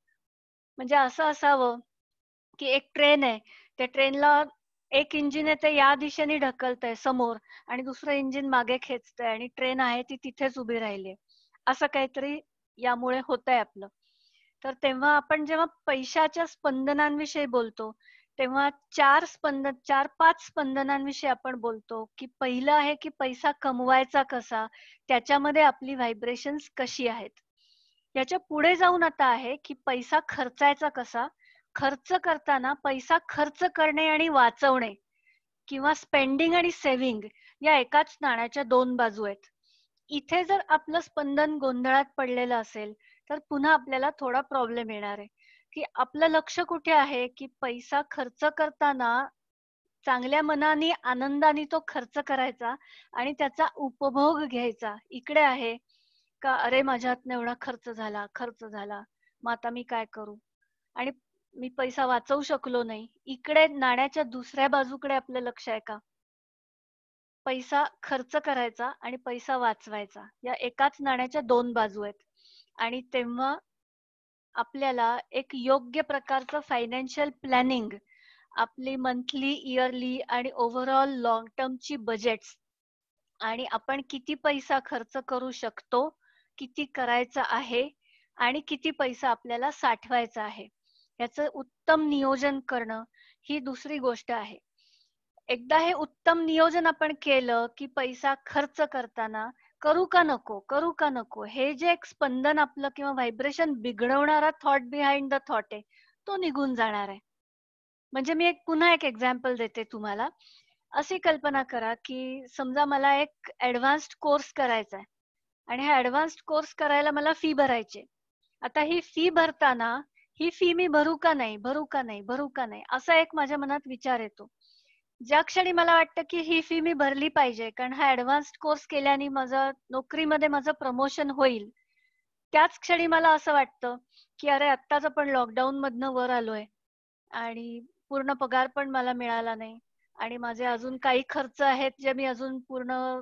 म्हणजे असं असावं की एक ट्रेन आहे, त्या ट्रेनला एक इंजिन आहे ते या दिशेने ढकलतंय समोर आणि दुसरं इंजिन मागे खेचतंय आणि ट्रेन आहे ती तिथेच उभी राहिली. असं काहीतरी यामुळे होतंय आपलं. तर तेव्हा आपण जेव्हा पैशाच्या स्पंदनांविषयी बोलतो तेव्हा 4-5 स्पंदनांविषयी आपण बोलतो की पहिलं आहे की पैसा कमवायचा कसा, त्याच्यामध्ये आपली व्हायब्रेशन्स कशी आहेत. याच्या पुढे जाऊन आता आहे की पैसा खर्चायचा कसा, खर्च करताना पैसा खर्च करणे आणि वाचवणे किंवा स्पेंडिंग आणि सेव्हिंग या एकाच नाण्याच्या 2 बाजू आहेत. इथे जर आपलं स्पंदन गोंधळात पडलेलं असेल तर पुन्हा आपल्याला थोडा प्रॉब्लेम येणार आहे की आपलं लक्ष कुठे आहे की पैसा खर्च करताना चांगल्या मनाने आनंदाने तो खर्च करायचा आणि त्याचा उपभोग घ्यायचा. इकडे आहे का अरे माझ्या हातनं एवढा खर्च झाला मग आता मी काय करू आणि मी पैसा वाचवू शकलो नाही. इकडे नाण्याच्या दुसऱ्या बाजूकडे आपलं लक्ष आहे का, पैसा खर्च करायचा आणि पैसा वाचवायचा या एकाच नाण्याच्या 2 बाजू आहेत. आणि तेव्हा आपल्याला एक योग्य प्रकारचं फायनान्शियल प्लॅनिंग, आपली मंथली, इयरली आणि ओव्हरऑल लॉंग टर्मची बजेट्स आणि आपण किती पैसा खर्च करू शकतो, किती करायचा आहे आणि किती पैसा आपल्याला साठवायचा आहे याचं उत्तम नियोजन करणं ही दुसरी गोष्ट आहे. एकदा हे उत्तम नियोजन आपण केलं की पैसा खर्च करताना करू का नको हे जे एक स्पंदन आपलं किंवा व्हायब्रेशन बिघडवणारा थॉट बिहाइंड द थॉट आहे तो निघून जाणार आहे. म्हणजे मी पुन्हा एक एक्झाम्पल देते तुम्हाला. अशी कल्पना करा की समजा मला एक ऍडव्हान्स्ड कोर्स करायचा आहे आणि हा ऍडव्हान्स्ड कोर्स करायला मला फी भरायची. आता ही फी भरताना ही फी मी भरू का नाही असा एक माझ्या मनात विचार येतो. ज्या क्षणी मला वाटतं की ही फी मी भरली पाहिजे कारण हा ऍडव्हान्स्ड कोर्स केल्याने माझं नोकरीमध्ये माझं प्रमोशन होईल, त्याच क्षणी मला असं वाटतं की अरे आत्ताच आपण लॉकडाऊन मधनं वर आलोय आणि पूर्ण पगार पण मला मिळाला नाही आणि माझे अजून काही खर्च आहेत जे मी अजून पूर्ण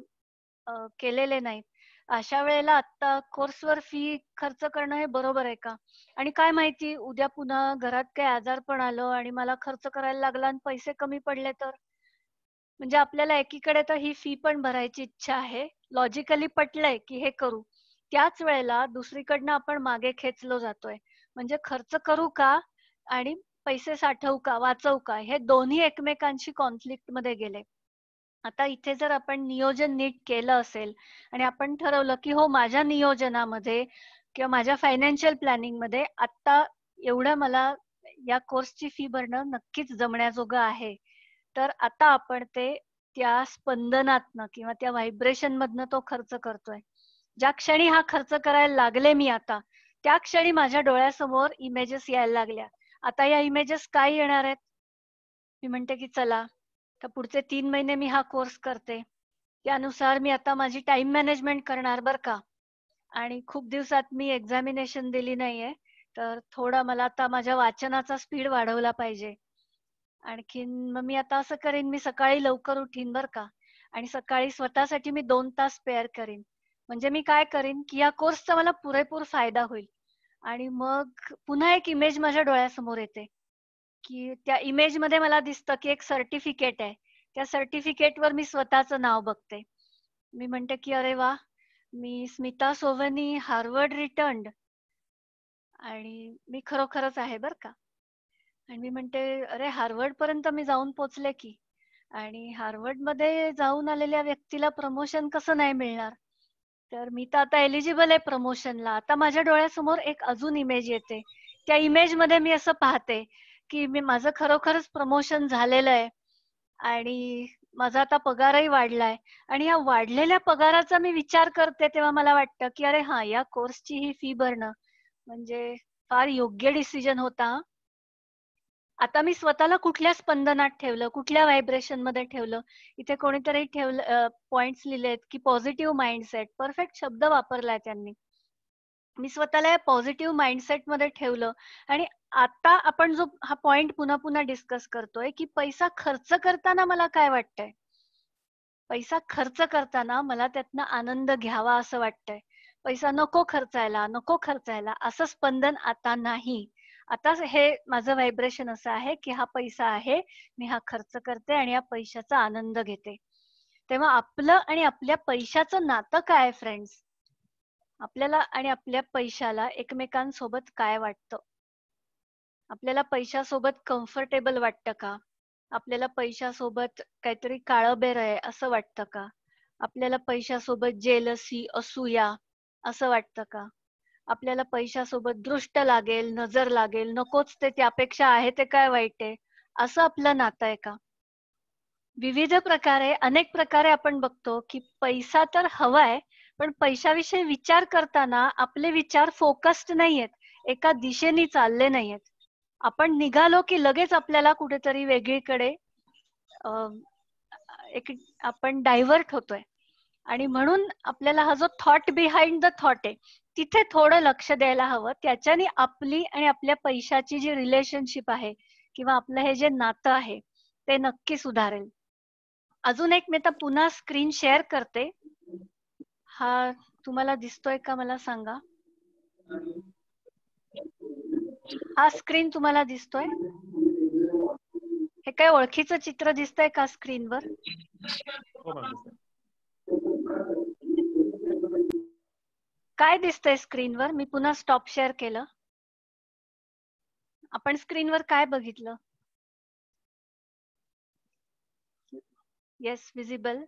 केलेले नाहीत. अशा वेळेला आता कोर्सवर फी खर्च करणं हे बरोबर आहे का? आणि काय माहिती उद्या पुन्हा घरात काही आजारपण आलं आणि मला खर्च करायला लागला आणि पैसे कमी पडले तर. म्हणजे आपल्याला एकीकडे तर ही फी पण भरायची इच्छा आहे, लॉजिकली पटलंय की हे करू, त्याच वेळेला दुसरीकडनं आपण मागे खेचलो जातोय. म्हणजे खर्च करू का आणि पैसे साठवू का, वाचवू का, हे दोन्ही एकमेकांशी कॉन्फ्लिक्ट मध्ये गेले. आता इथे जर आपण नियोजन नीट केलं असेल आणि आपण ठरवलं की हो माझ्या नियोजनामध्ये किंवा माझ्या फायनान्शियल प्लॅनिंग मध्ये आता एवढं मला या कोर्सची फी भरणं नक्कीच जमण्याजोगं आहे, तर आता आपण ते त्या स्पंदनातनं किंवा त्या व्हायब्रेशन मधनं तो खर्च करतोय. ज्या क्षणी हा खर्च करायला लागले मी आता, त्या क्षणी माझ्या डोळ्यासमोर इमेजेस यायला लागल्या. आता या इमेजेस काय येणार आहेत? मी म्हणते की चला तर पुढचे 3 महिने मी हा कोर्स करते, त्यानुसार मी आता माझी टाइम मॅनेजमेंट करणार बर का. आणि खूप दिवसात मी एक्झामिनेशन दिली नाहीये, तर थोडा मला आता माझ्या वाचनाचा स्पीड वाढवला पाहिजे. आणखीन मग मी आता असं करेन, मी सकाळी लवकर उठीन बर का आणि सकाळी स्वतःसाठी मी 2 तास स्पेअर करीन. म्हणजे मी काय करीन की या कोर्सचा मला पुरेपूर फायदा होईल. आणि मग पुन्हा एक इमेज माझ्या डोळ्यासमोर येते की त्या इमेज मध्ये मला दिसतं की एक सर्टिफिकेट आहे. त्या सर्टिफिकेटवर मी स्वतःचं नाव बघते. मी म्हणते की अरे वा, मी स्मिता सोवनी, हार्वर्ड रिटर्न्ड. आणि मी खरोखरच आहे बर का. आणि मी म्हणते अरे हार्वर्ड पर्यंत मी जाऊन पोचले की. आणि हार्वर्ड मध्ये जाऊन आलेल्या व्यक्तीला प्रमोशन कसं नाही मिळणार, तर मी तर आता एलिजिबल आहे प्रमोशनला. आता माझ्या डोळ्यासमोर एक अजून इमेज येते. त्या इमेज मध्ये मी असं पाहते की मी माझं खरोखरच प्रमोशन झालेलं आहे आणि माझा आता पगारही वाढलाय आणि या वाढलेल्या पगाराचा मी विचार करते तेव्हा मला वाटतं की अरे हा, या कोर्सची ही फी भरणं म्हणजे फार योग्य डिसिजन होता. आता मी स्वतःला कुठल्या स्पंदनात ठेवलं, कुठल्या व्हायब्रेशन मध्ये ठेवलं. इथे कोणीतरी पॉइंट्स लिहिलेत की पॉझिटिव्ह माइंडसेट. परफेक्ट शब्द वापरलाय त्यांनी. मी स्वतःला या पॉझिटिव्ह माइंडसेट मध्ये ठेवलं आणि आता आपण जो हा पॉइंट पुन्हा पुन्हा डिस्कस करतोय की पैसा खर्च करताना मला काय वाटतंय, पैसा खर्च करताना मला त्यातनं आनंद घ्यावा असं वाटतंय, पैसा नको खर्चायला असं स्पंदन आता नाही. आता हे माझं व्हायब्रेशन असं आहे की हा पैसा आहे, मी हा खर्च करते आणि या पैशाचा आनंद घेते. तेव्हा आपलं आणि आपल्या पैशाचं नातं काय फ्रेंड्स? आपल्याला आणि आपल्या पैशाला एकमेकांसोबत काय वाटतं? आपल्याला पैशासोबत कम्फर्टेबल वाटतं का? आपल्याला पैशासोबत काहीतरी काळबेर आहे असं वाटतं का? आपल्याला पैशासोबत जेलसी, असूया असं वाटतं का? आपल्याला पैशासोबत दृष्ट लागेल, नजर लागेल, नकोच ते, त्यापेक्षा आहे ते काय वाईट आहे, असं आपलं नातं आहे का? विविध प्रकारे, अनेक प्रकारे आपण बघतो की पैसा तर हवाय, पण पैशाविषयी विचार करताना आपले विचार फोकस्ड नाहीयेत, एका दिशेने चालले नाहीयेत. आपण निघालो की लगेच आपल्याला कुठेतरी वेगळीकडे आपण डायव्हर्ट होतोय. आणि म्हणून आपल्याला हा जो थॉट बिहाइंड द थॉट आहे तिथे थोडं लक्ष द्यायला हवं. त्याच्याने आपली आणि आपल्या पैशाची जी रिलेशनशिप आहे किंवा आपलं हे जे नातं आहे ते नक्की सुधारेल. अजून एक मी आता पुन्हा स्क्रीन शेअर करते. हा तुम्हाला दिसतोय का मला सांगा. हा स्क्रीन तुम्हाला दिसतोय? हे काय ओळखीचं चित्र दिसतंय का स्क्रीनवर? काय दिसतंय स्क्रीनवर? मी पुन्हा स्टॉप शेअर केलं. आपण स्क्रीनवर काय बघितलं? Yes, visible.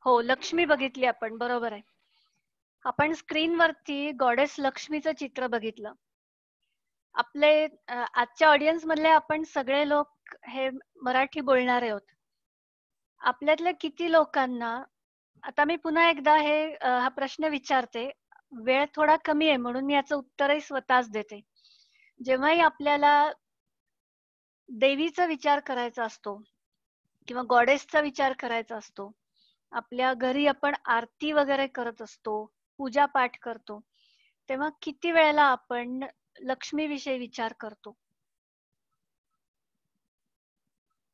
हो, लक्ष्मी बघितली आपण, बरोबर आहे. आपण स्क्रीनवरती गॉडेस लक्ष्मीचं चित्र बघितलं. आपले आजच्या ऑडियन्स मधले आपण सगळे लोक हे मराठी बोलणारे आहोत. आपल्यातल्या किती लोकांना, आता मी पुन्हा एकदा हा प्रश्न विचारते, वेळ थोडा कमी आहे म्हणून मी याचं उत्तरही स्वतःच देते. जेव्हाही आपल्याला देवीचा विचार करायचा असतो किंवा गॉडेसचा विचार करायचा असतो, आपल्या घरी आपण आरती वगैरे करत असतो, पूजा पाठ करतो, तेव्हा किती वेळेला आपण लक्ष्मीविषयी विचार करतो?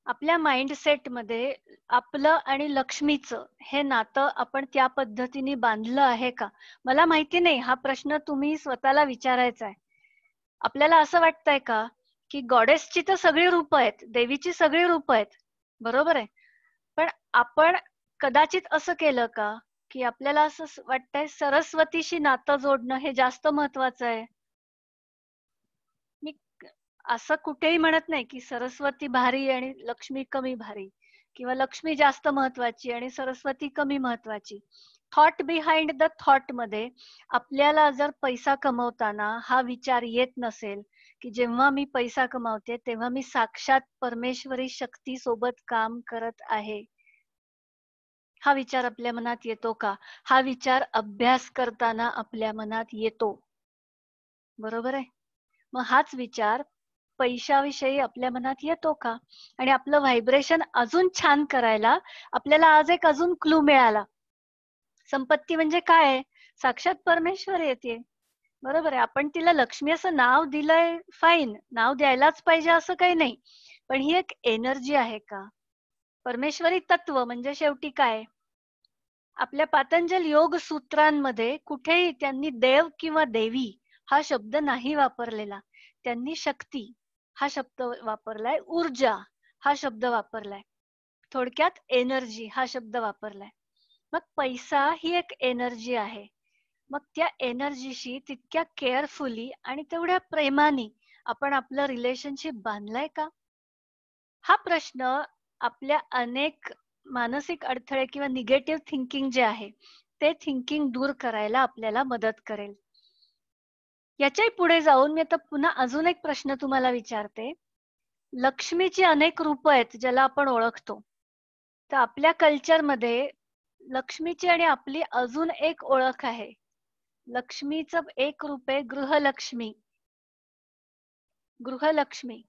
आपल्या माइंडसेट मध्ये आपलं आणि लक्ष्मीचं हे नातं आपण त्या पद्धतीने बांधलं आहे का? मला माहिती नाही, हा प्रश्न तुम्ही स्वतःला विचारायचा आहे. आपल्याला असं वाटतंय का की गॉडेसची तर सगळी रूप आहेत, देवीची सगळी रूप आहेत, बरोबर आहे, पण आपण कदाचित असं केलं का की आपल्याला असं वाटतंय सरस्वतीशी नातं जोडणं हे जास्त महत्वाचं आहे? मी असं कुठेही म्हणत नाही की सरस्वती भारी आणि लक्ष्मी कमी भारी, किंवा लक्ष्मी जास्त महत्वाची आणि सरस्वती कमी महत्वाची. थॉट बिहाइंड द थॉट मध्ये आपल्याला जर पैसा कमवताना हा विचार येत नसेल की जेव्हा मी पैसा कमावते तेव्हा मी साक्षात परमेश्वरी शक्ती सोबत काम करत आहे, हा विचार आपल्या मनात येतो का? हा विचार अभ्यास करताना आपल्या मनात येतो, बरोबर आहे. मग हाच विचार पैशाविषयी आपल्या मनात येतो का? आणि आपलं व्हायब्रेशन अजून छान करायला आपल्याला आज एक अजून क्लू मिळाला. संपत्ती म्हणजे काय आहे? साक्षात परमेश्वर येते, बरोबर आहे. आपण तिला लक्ष्मी असं नाव दिलंय, फाईन, नाव द्यायलाच पाहिजे असं काही नाही, पण ही एक एनर्जी आहे का? परमेश्वरी तत्व म्हणजे शेवटी काय? आपल्या पातंजल योग सूत्रांमध्ये कुठेही त्यांनी देव किंवा देवी हा शब्द नाही वापरलेला. त्यांनी शक्ती हा शब्द वापरलाय, ऊर्जा हा शब्द वापरलाय, थोडक्यात एनर्जी हा शब्द वापरलाय. मग पैसा ही एक एनर्जी आहे. मग त्या एनर्जीशी तितक्या केअरफुली आणि तेवढ्या प्रेमाने आपण आपलं रिलेशनशिप बांधलाय का? हा प्रश्न आपल्या अनेक मानसिक अडथळे किंवा निगेटिव्ह थिंकिंग जे आहे ते थिंकिंग दूर करायला आपल्याला मदत करेल. याच्याही पुढे जाऊन मी आता पुन्हा अजून एक प्रश्न तुम्हाला विचारते. लक्ष्मीची अनेक रूप आहेत ज्याला आपण ओळखतो, तर आपल्या कल्चरमध्ये लक्ष्मीची आणि आपली अजून एक ओळख आहे. लक्ष्मीचं एक रूप आहे गृहलक्ष्मी. गृहलक्ष्मी,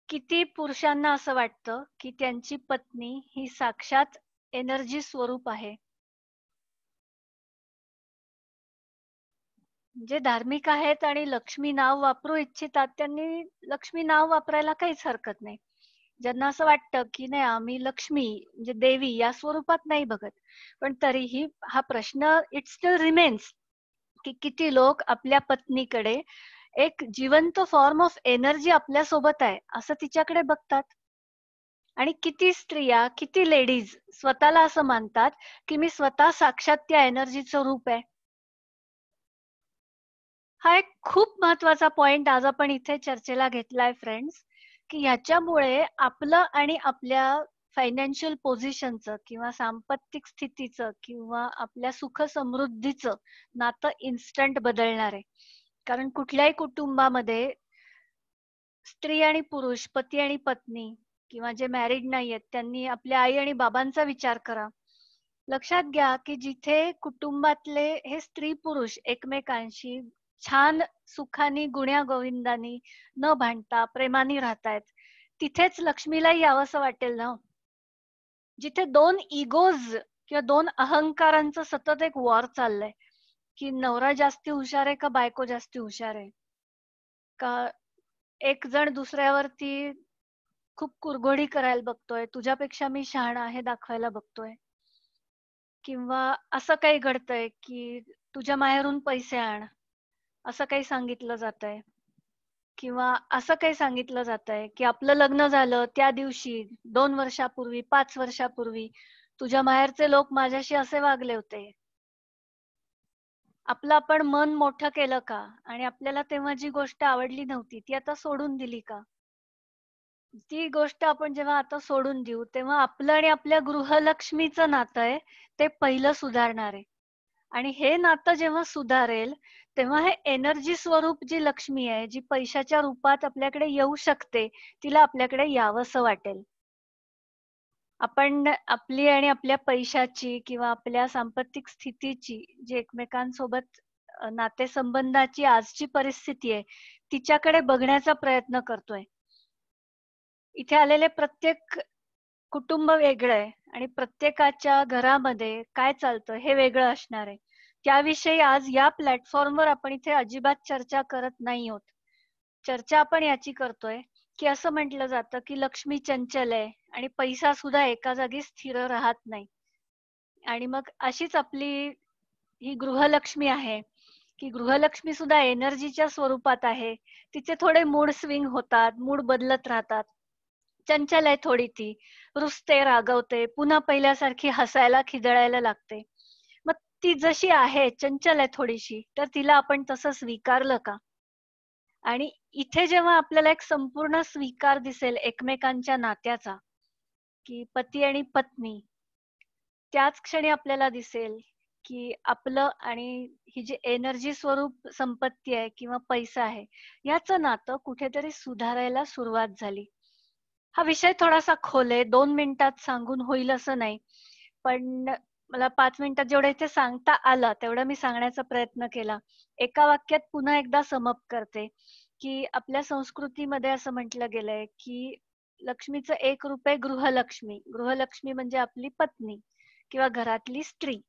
किती पुरुषांना असं वाटतं की त्यांची पत्नी ही साक्षात एनर्जी स्वरूप आहे? जे धार्मिक आहेत आणि लक्ष्मी नाव वापरू इच्छितात त्यांनी लक्ष्मी नाव वापरायला काहीच हरकत नाही. ज्यांना असं वाटतं की नाही आम्ही लक्ष्मी म्हणजे देवी या स्वरूपात नाही बघत, पण तरीही हा प्रश्न इट स्टिल रिमेन्स की किती लोक आपल्या पत्नीकडे एक जिवंत फॉर्म ऑफ एनर्जी आपल्या सोबत आहे असं तिच्याकडे बघतात. आणि किती स्त्रिया, किती लेडीज स्वतःला असं मानतात की मी स्वतः साक्षात त्या एनर्जीचं रूप आहे. हा एक खूप महत्वाचा पॉइंट आज आपण इथे चर्चेला घेतलाय फ्रेंड्स, की ह्याच्यामुळे आपलं आणि आपल्या फायनान्शियल पोझिशनचं किंवा सांपत्तिक स्थितीचं किंवा आपल्या सुख समृद्धीचं नातं इन्स्टंट बदलणार आहे. कारण कुठल्याही कुटुंबामध्ये स्त्री आणि पुरुष, पती आणि पत्नी किंवा जे मॅरिड नाहीयेत त्यांनी आपल्या आई आणि बाबांचा विचार करा. लक्षात घ्या की जिथे कुटुंबातले हे स्त्री पुरुष एकमेकांशी छान सुखाने गुण्या गोविंदानी न भांडता प्रेमाने राहतायत, तिथेच लक्ष्मीलाही यावंसं वाटेल ना. जिथे दोन इगोज किंवा दोन अहंकारांचं सतत एक वॉर चाललंय की नवरा जास्ती हुशार आहे का बायको जास्ती हुशार आहे, का एक जण दुसऱ्यावरती खूप कुरघोडी करायला बघतोय, तुझ्यापेक्षा मी शहाणा हे दाखवायला बघतोय, किंवा असं काही घडतंय की तुझ्या माहेरून पैसे आण असं काही सांगितलं जातंय, किंवा असं काही सांगितलं जातंय की आपलं लग्न झालं त्या दिवशी 2 वर्षापूर्वी 5 वर्षापूर्वी तुझ्या माहेरचे लोक माझ्याशी असे वागले होते. आपलं आपण मन मोठं केलं का? आणि आपल्याला तेव्हा जी गोष्ट आवडली नव्हती ती आता सोडून दिली का? ती गोष्ट आपण जेव्हा आता सोडून देऊ तेव्हा आपलं आणि आपल्या गृहलक्ष्मीचं नातं आहे ते पहिलं सुधारणार आहे. आणि हे नातं जेव्हा सुधारेल तेव्हा हे एनर्जी स्वरूप जी लक्ष्मी आहे, जी पैशाच्या रूपात आपल्याकडे येऊ शकते, तिला आपल्याकडे यावंसं वाटेल. आपण आपली आणि आपल्या पैशाची किंवा आपल्या सांपत्तिक स्थितीची जी एकमेकांसोबत नातेसंबंधाची आजची परिस्थिती आहे तिच्याकडे बघण्याचा प्रयत्न करतोय. इथे आलेले प्रत्येक कुटुंब वेगळं आहे आणि प्रत्येकाच्या घरामध्ये काय चालतं हे वेगळं असणार आहे. त्याविषयी आज या प्लॅटफॉर्मवर आपण इथे अजिबात चर्चा करत नाही आहोत. चर्चा आपण याची करतोय की असं म्हटलं जातं की लक्ष्मी चंचल आहे आणि पैसा सुद्धा एका जागी स्थिर राहत नाही. आणि मग अशीच आपली ही गृहलक्ष्मी आहे की गृहलक्ष्मी सुद्धा एनर्जीच्या स्वरूपात आहे. तिचे थोडे मूड स्विंग होतात, मूड बदलत राहतात. चंचल आहे थोडी, ती रुसते, रागवते, पुन्हा पहिल्यासारखी हसायला खिदळायला लागते. मग ती जशी आहे चंचल आहे थोडीशी, तर तिला आपण तसं स्वीकारलं का? आणि इथे जेव्हा आपल्याला एक संपूर्ण स्वीकार दिसेल एकमेकांच्या नात्याचा की पती आणि पत्नी, त्याच क्षणी आपल्याला दिसेल की आपलं आणि ही जी एनर्जी स्वरूप संपत्ती आहे किंवा पैसा आहे याचं नातं कुठेतरी सुधारायला सुरुवात झाली. हा विषय थोडासा खोल आहे, 2 मिनिटात सांगून होईल असं नाही, पण मला 5 मिनिटात जेवढं इथे सांगता आलं तेवढं मी सांगण्याचा प्रयत्न केला. एका वाक्यात पुन्हा एकदा समअप करते की आपल्या संस्कृतीमध्ये असं म्हटलं गेलंय की लक्ष्मीचं एक रूप आहे गृहलक्ष्मी. गृहलक्ष्मी म्हणजे आपली पत्नी किंवा घरातली स्त्री.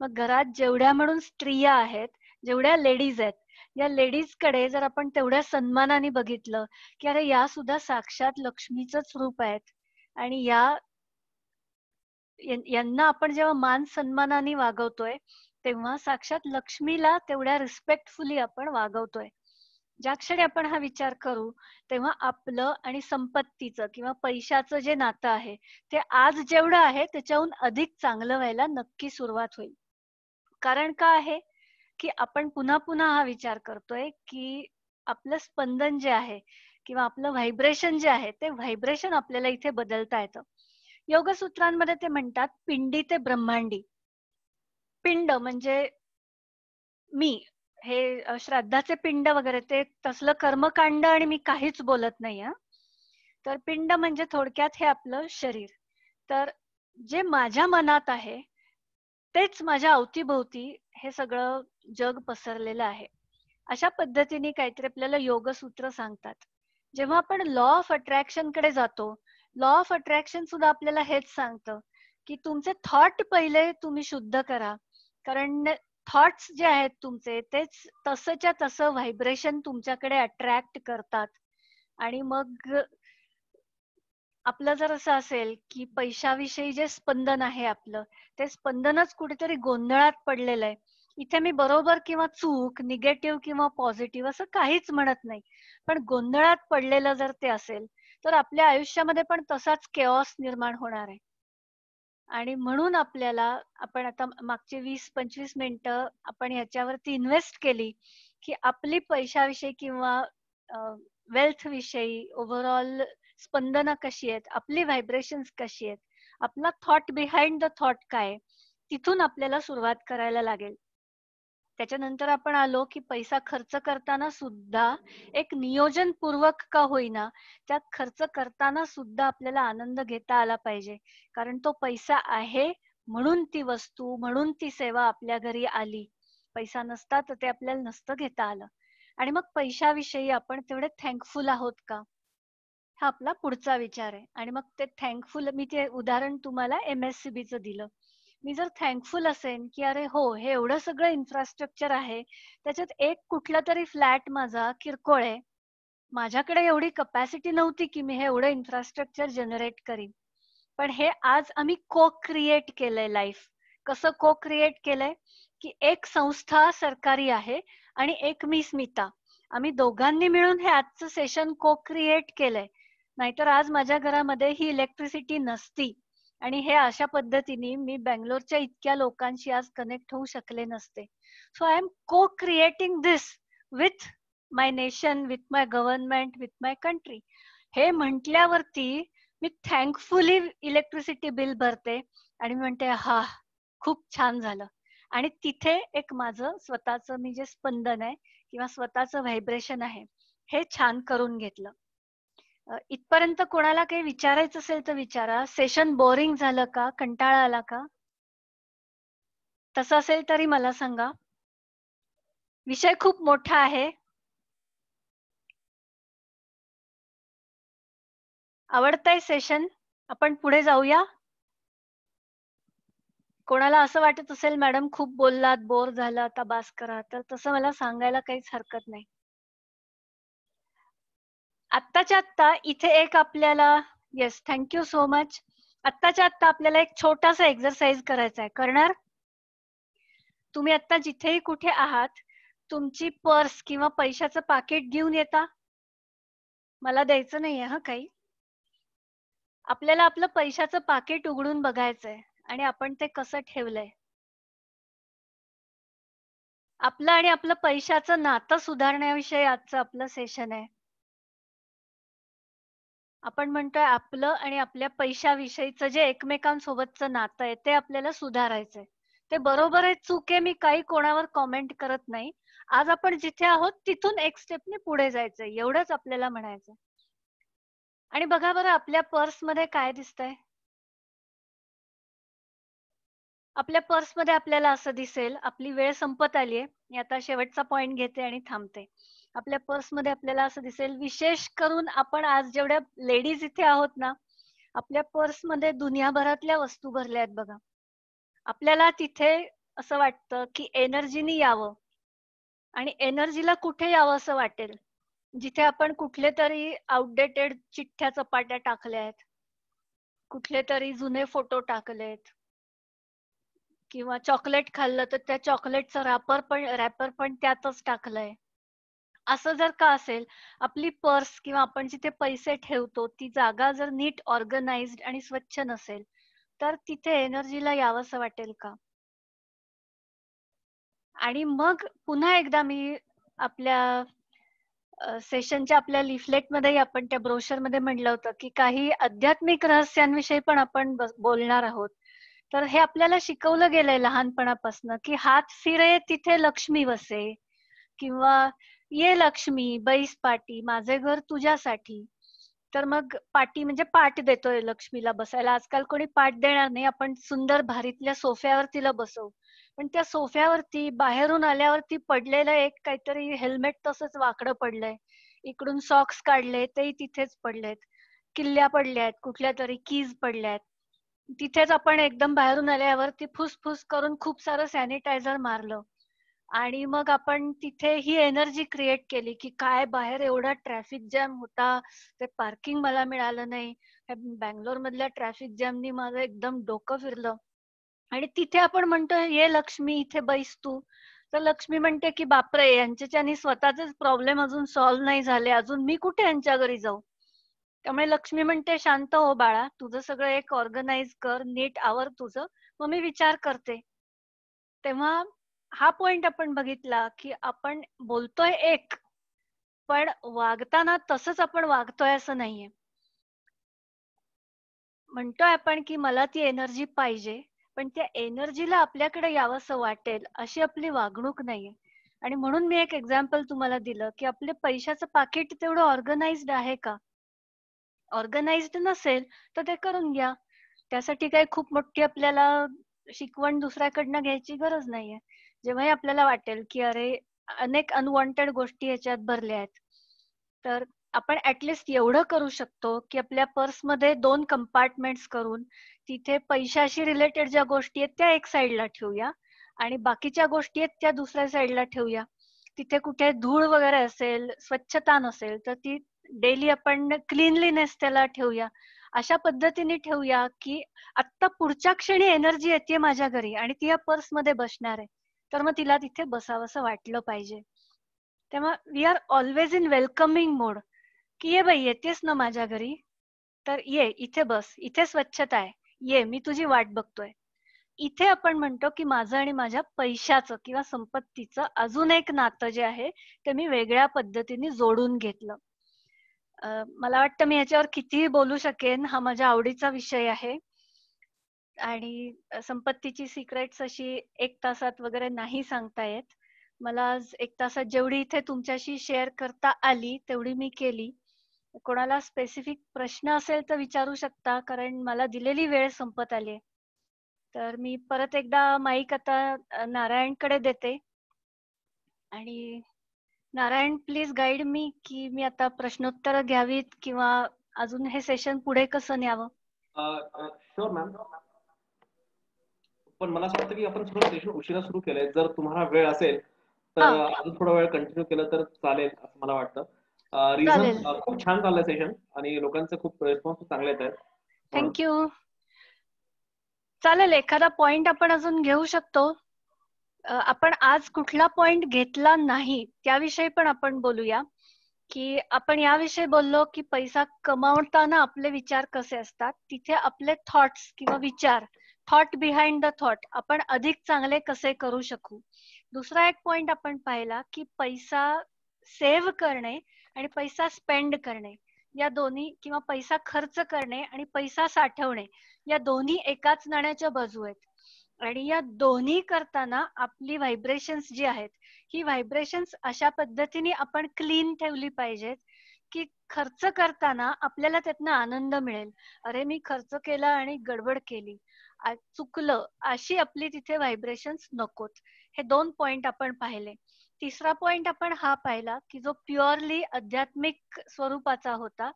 मग घरात जेवढ्या म्हणून स्त्रिया आहेत, जेवढ्या लेडीज आहेत, या लेडीज कडे जर आपण तेवढ्या सन्मानाने बघितलं की अरे या सुद्धा साक्षात लक्ष्मीचंच रूप आहेत आणि यांना आपण जेव्हा मान सन्मानाने वागवतोय तेव्हा साक्षात लक्ष्मीला तेवढ्या रिस्पेक्टफुली आपण वागवतोय. ज्या क्षणी आपण हा विचार करू तेव्हा आपलं आणि संपत्तीचं किंवा पैशाचं जे नातं आहे ते आज जेवढं आहे त्याच्याहून अधिक चांगलं व्हायला नक्की सुरुवात होईल. कारण का आहे की आपण पुन्हा पुन्हा हा विचार करतोय की आपलं स्पंदन जे आहे किंवा आपलं व्हायब्रेशन जे आहे ते व्हायब्रेशन आपल्याला इथे बदलता येतं. योगसूत्रांमध्ये ते म्हणतात पिंडी ते ब्रह्मांडी. पिंड म्हणजे मी, हे श्राद्धाचे पिंड वगैरे ते तसलं कर्मकांड आणि मी काहीच बोलत नाही हा. तर पिंड म्हणजे थोडक्यात हे आपलं शरीर. तर जे माझ्या मनात आहे तेच माझ्या अवतीभोवती हे सगळं जग पसरलेलं आहे. अशा पद्धतीने काहीतरी आपल्याला योगसूत्र सांगतात. जेव्हा आपण लॉ ऑफ अट्रॅक्शन कडे जातो, लॉ ऑफ अट्रॅक्शन सुद्धा आपल्याला हेच सांगतं की तुमचे थॉट पहिले तुम्ही शुद्ध करा. कारण थॉट्स जे आहेत तुमचे तेच तसंच्या तसं व्हायब्रेशन तुमच्याकडे अट्रॅक्ट करतात. आणि मग आपलं जर असं असेल की पैशाविषयी जे स्पंदन आहे आपलं, ते स्पंदनच कुठेतरी गोंधळात पडलेलं आहे. इथे मी बरोबर किंवा चूक, निगेटिव्ह किंवा पॉझिटिव्ह असं काहीच म्हणत नाही, पण गोंधळात पडलेलं जर ते असेल तर आपल्या आयुष्यामध्ये पण तसाच केऑस निर्माण होणार आहे. आणि म्हणून आपल्याला, आपण आता मागचे 20-25 मिनिटं आपण ह्याच्यावरती इन्व्हेस्ट केली की आपली पैशाविषयी किंवा वेल्थ विषयी ओव्हरऑल स्पंदना कशी आहेत, आपली व्हायब्रेशन्स कशी आहेत, आपला थॉट बिहाइंड द थॉट काय, तिथून आपल्याला सुरुवात करायला लागेल. त्याच्यानंतर आपण आलो की पैसा खर्च करताना सुद्धा एक नियोजनपूर्वक का होईना त्यात खर्च करताना सुद्धा आपल्याला आनंद घेता आला पाहिजे. कारण तो पैसा आहे म्हणून ती वस्तू, म्हणून ती सेवा आपल्या घरी आली. पैसा नसता तर ते आपल्याला नसतं घेता आलं. आणि मग पैशाविषयी आपण तेवढे थँकफुल आहोत का, हा आपला पुढचा विचार आहे. आणि मग ते थँकफुल, मी ते उदाहरण तुम्हाला MSCBचं दिलं. मी जर थँकफुल असेन की अरे हो, हे एवढं सगळं इन्फ्रास्ट्रक्चर आहे, त्याच्यात एक कुठला तरी फ्लॅट माझा किरकोळ आहे, माझ्याकडे एवढी कपॅसिटी नव्हती की मी हे एवढं इन्फ्रास्ट्रक्चर जनरेट करीन, पण हे आज आम्ही को क्रिएट केलंय लाईफ. कसं को क्रिएट केलंय की एक संस्था सरकारी आहे आणि एक मी स्मिता, आम्ही दोघांनी मिळून हे आजचं सेशन को क्रिएट केलंय. नाहीतर आज माझ्या घरामध्ये ही इलेक्ट्रिसिटी नसती आणि हे अशा पद्धतीने मी बँगलोरच्या इतक्या लोकांशी आज कनेक्ट होऊ शकले नसते. सो आय एम को creating this with my nation, with my government, with my country. हे म्हटल्यावरती मी थँकफुली इलेक्ट्रिसिटी बिल भरते आणि म्हणते हा खूप छान झालं. आणि तिथे एक माझं स्वतःचं मी जे स्पंदन आहे किंवा स्वतःचं व्हायब्रेशन आहे हे छान करून घेतलं. इथपर्यंत कोणाला काही विचारायचं असेल तर विचारा. सेशन बोरिंग झालं का, कंटाळा आला का? तसं असेल तरी मला सांगा. विषय खूप मोठा आहे. आवडतंय सेशन? आपण पुढे जाऊया. कोणाला असं वाटत असेल मॅडम खूप बोललात, बोर झाला, आता बास करा, तर तसं मला सांगायला काहीच हरकत नाही. आत्ताच्या आत्ता इथे एक आपल्याला, येस थँक्यू सो मच, आत्ताच्या आत्ता आपल्याला एक छोटासा एक्सरसाइज करायचा आहे. करणार? तुम्ही आता जिथेही कुठे आहात तुमची पर्स किंवा पैशाचं पाकिट घेऊन येता. मला द्यायचं नाहीये हा काही. आपल्याला आपलं पैशाचं पाकिट उघडून बघायचंय आणि आपण ते कसं ठेवलंय. आपलं आणि आपलं पैशाचं नातं सुधारण्याविषयी आजचं आपलं सेशन आहे. आपण म्हणतोय आपलं आणि आपल्या पैशाविषयीचं जे एकमेकांसोबतचं नातं आहे ते आपल्याला सुधारायचंय. ते बरोबर आहे, चूक आहे, मी काही कोणावर कॉमेंट करत नाही. आज आपण जिथे आहोत तिथून एक स्टेपने पुढे जायचंय, एवढंच आपल्याला म्हणायचंय. आणि बघा बरं आपल्या पर्समध्ये काय दिसतंय. आपल्या पर्समध्ये आपल्याला असं दिसेल, आपली वेळ संपत आलीये, मी आता शेवटचा पॉइंट घेते आणि थांबते. आपल्या पर्समध्ये आपल्याला असं दिसेल, विशेष करून आपण आज जेवढ्या लेडीज इथे आहोत ना, आपल्या पर्समध्ये दुनियाभरातल्या वस्तू भरल्या आहेत बघा. आपल्याला तिथे असं वाटतं की एनर्जीनी यावं, आणि एनर्जीला कुठे यावं असं वाटेल जिथे आपण कुठले तरी आउटडेटेड चिठ्ठ्या चपाट्या टाकल्या आहेत, कुठले तरी जुने फोटो टाकलेत, किंवा चॉकलेट खाल्लं तर त्या चॉकलेटचं रॅपर पण त्यातच टाकलंय. असं जर का असेल, आपली पर्स किंवा आपण जिथे पैसे ठेवतो ती जागा जर नीट ऑर्गनाइज्ड आणि स्वच्छ नसेल तर तिथे एनर्जीला यावंसं वाटेल का? आणि मग पुन्हा एकदा मी आपल्या सेशनच्या आपल्या लिफलेटमध्ये आपण त्या ब्रोशरमध्ये म्हणलं होतं की काही आध्यात्मिक रहस्यांविषयी पण आपण बोलणार आहोत. तर हे आपल्याला शिकवलं गेलंय लहानपणापासून की हात फिरे तिथे लक्ष्मी वसे, किंवा ये लक्ष्मी बैस पाटी माझे घर तुझ्यासाठी. तर मग पाटी म्हणजे पाट देतोय लक्ष्मीला बसायला. आजकाल कोणी पाट देणार नाही, आपण सुंदर भारीतल्या सोफ्यावर तिला बसवू. पण त्या सोफ्यावरती बाहेरून आल्यावरती पडलेलं एक काहीतरी हेल्मेट तसंच वाकडं पडलंय, इकडून सॉक्स काढले तेही तिथेच पडलेत, किल्ल्या पडल्यात, कुठल्या तरी कीज पडल्यात. तिथेच आपण एकदम बाहेरून आल्यावरती फुसफुस करून खूप सारं सॅनिटायझर मारलं आणि मग आपण तिथे ही एनर्जी क्रिएट केली की काय बाहेर एवढा ट्रॅफिक जॅम होता, ते पार्किंग मला मिळालं नाही, बँगलोर मधल्या ट्रॅफिक जॅमनी माझं एकदम डोकं फिरलं. आणि तिथे आपण म्हणतोय ये लक्ष्मी इथे बैस तू, तर लक्ष्मी म्हणते की बापरे, यांच्याच्यानी स्वतःचेच प्रॉब्लेम अजून सॉल्व्ह नाही झाले, अजून मी कुठे यांच्या घरी जाऊ. त्यामुळे लक्ष्मी म्हणते शांत हो बाळा, तुझं सगळं एक ऑर्गनाइज कर, नीट आवर तुझं, मग मी विचार करते. तेव्हा हा पॉइंट आपण बघितला की आपण बोलतोय एक, पण वागताना तसंच आपण वागतोय असं नाहीये. म्हणतोय आपण की मला ती एनर्जी पाहिजे, पण त्या एनर्जीला आपल्याकडे यावंसं वाटेल अशी आपली वागणूक नाहीये. आणि म्हणून मी एक एक्झाम्पल तुम्हाला दिलं की आपले पैशाचं पाकिट तेवढं ऑर्गनाइज्ड आहे का. ऑर्गनाइज्ड नसेल तर ते करून घ्या. त्यासाठी काही खूप मोठी आपल्याला शिकवण दुसऱ्याकडनं घ्यायची गरज नाहीये. जेव्हाही आपल्याला वाटेल की अरे अनेक अनवॉन्टेड गोष्टी याच्यात भरल्या आहेत, तर आपण ऍटलिस्ट एवढं करू शकतो की आपल्या पर्समध्ये 2 कंपार्टमेंट्स करून तिथे पैशाशी रिलेटेड ज्या गोष्टी आहेत त्या एक साईडला ठेवूया आणि बाकीच्या गोष्टी आहेत त्या दुसऱ्या साईडला ठेवूया. तिथे कुठे धूळ वगैरे असेल, स्वच्छता नसेल तर ती डेली आपण क्लीनलीनेस त्याला ठेवूया. अशा पद्धतीने ठेवूया की आता पुढच्या क्षणी एनर्जी येते माझ्या घरी आणि ती या पर्समध्ये बसणार आहे, तर मग तिला तिथे बसावंसं वाटलं पाहिजे. तेव्हा we are always in welcoming mode की ये बाई येतेस ना माझ्या घरी, तर ये इथे बस, इथे स्वच्छता आहे, ये मी तुझी वाट बघतोय. इथे आपण म्हणतो की माझं आणि माझ्या पैशाचं किंवा संपत्तीचं अजून एक नातं जे आहे ते मी वेगळ्या पद्धतीने जोडून घेतलं. मला वाटतं मी ह्याच्यावर कितीही बोलू शकेन, हा माझ्या आवडीचा विषय आहे. आणि संपत्तीची सिक्रेट्स अशी 1 तासात वगैरे नाही सांगता येत. मला आज 1 तासात जेवढी इथे तुमच्याशी शेअर करता आली तेवढी मी केली. कोणाला स्पेसिफिक प्रश्न असेल तर विचारू शकता, कारण मला दिलेली वेळ संपत आली आहे. तर मी परत एकदा माईक आता नारायणकडे देते. आणि नारायण प्लीज गाईड मी की मी आता प्रश्नोत्तर घ्यावीत किंवा अजून हे सेशन पुढे कसं न्यावं. Sure ma'am. पण मला असं वाटतं की आपण थोडं सेशन उशिरा सुरू केलंय. जर तुम्हाला वेळ असेल तर अजून थोडा वेळ कंटिन्यू केलं तर चालेल असं मला वाटतं. रिझन खूप छान चाललंय सेशन आणि लोकांचे खूप रिस्पॉन्स चांगले येत आहेत. थँक्यू. चालेल, एखादा पॉइंट आपण अजून घेऊ शकतो. आपण आज कुठला पॉइंट घेतला नाही त्याविषयी पण आपण बोलूया. की आपण याविषयी बोललो की पैसा कमावताना आपले विचार कसे असतात, तिथे आपले थॉट्स किंवा विचार, थॉट बिहाइंड द थॉट, आपण अधिक चांगले कसे करू शकू. दुसरा एक पॉइंट आपण पाहिला की पैसा सेव्ह करणे आणि पैसा स्पेंड करणे या दोन्ही, किंवा पैसा खर्च करणे आणि पैसा साठवणे या दोन्ही एकाच नाण्याच्या बाजू आहेत. आणि या दोन्ही करताना आपली व्हायब्रेशन्स जी आहेत, ही व्हायब्रेशन्स अशा पद्धतीने आपण क्लीन ठेवली पाहिजेत की खर्च करताना आपल्याला त्यातनं आनंद मिळेल. अरे मी खर्च केला आणि गडबड केली, चुकलं, अशी आपली तिथे व्हायब्रेशन्स नकोत. हे 2 पॉइंट आपण पाहिले. तिसरा पॉइंट आपण हा पाहिला की जो प्युअरली आध्यात्मिक स्वरूपाचा होता,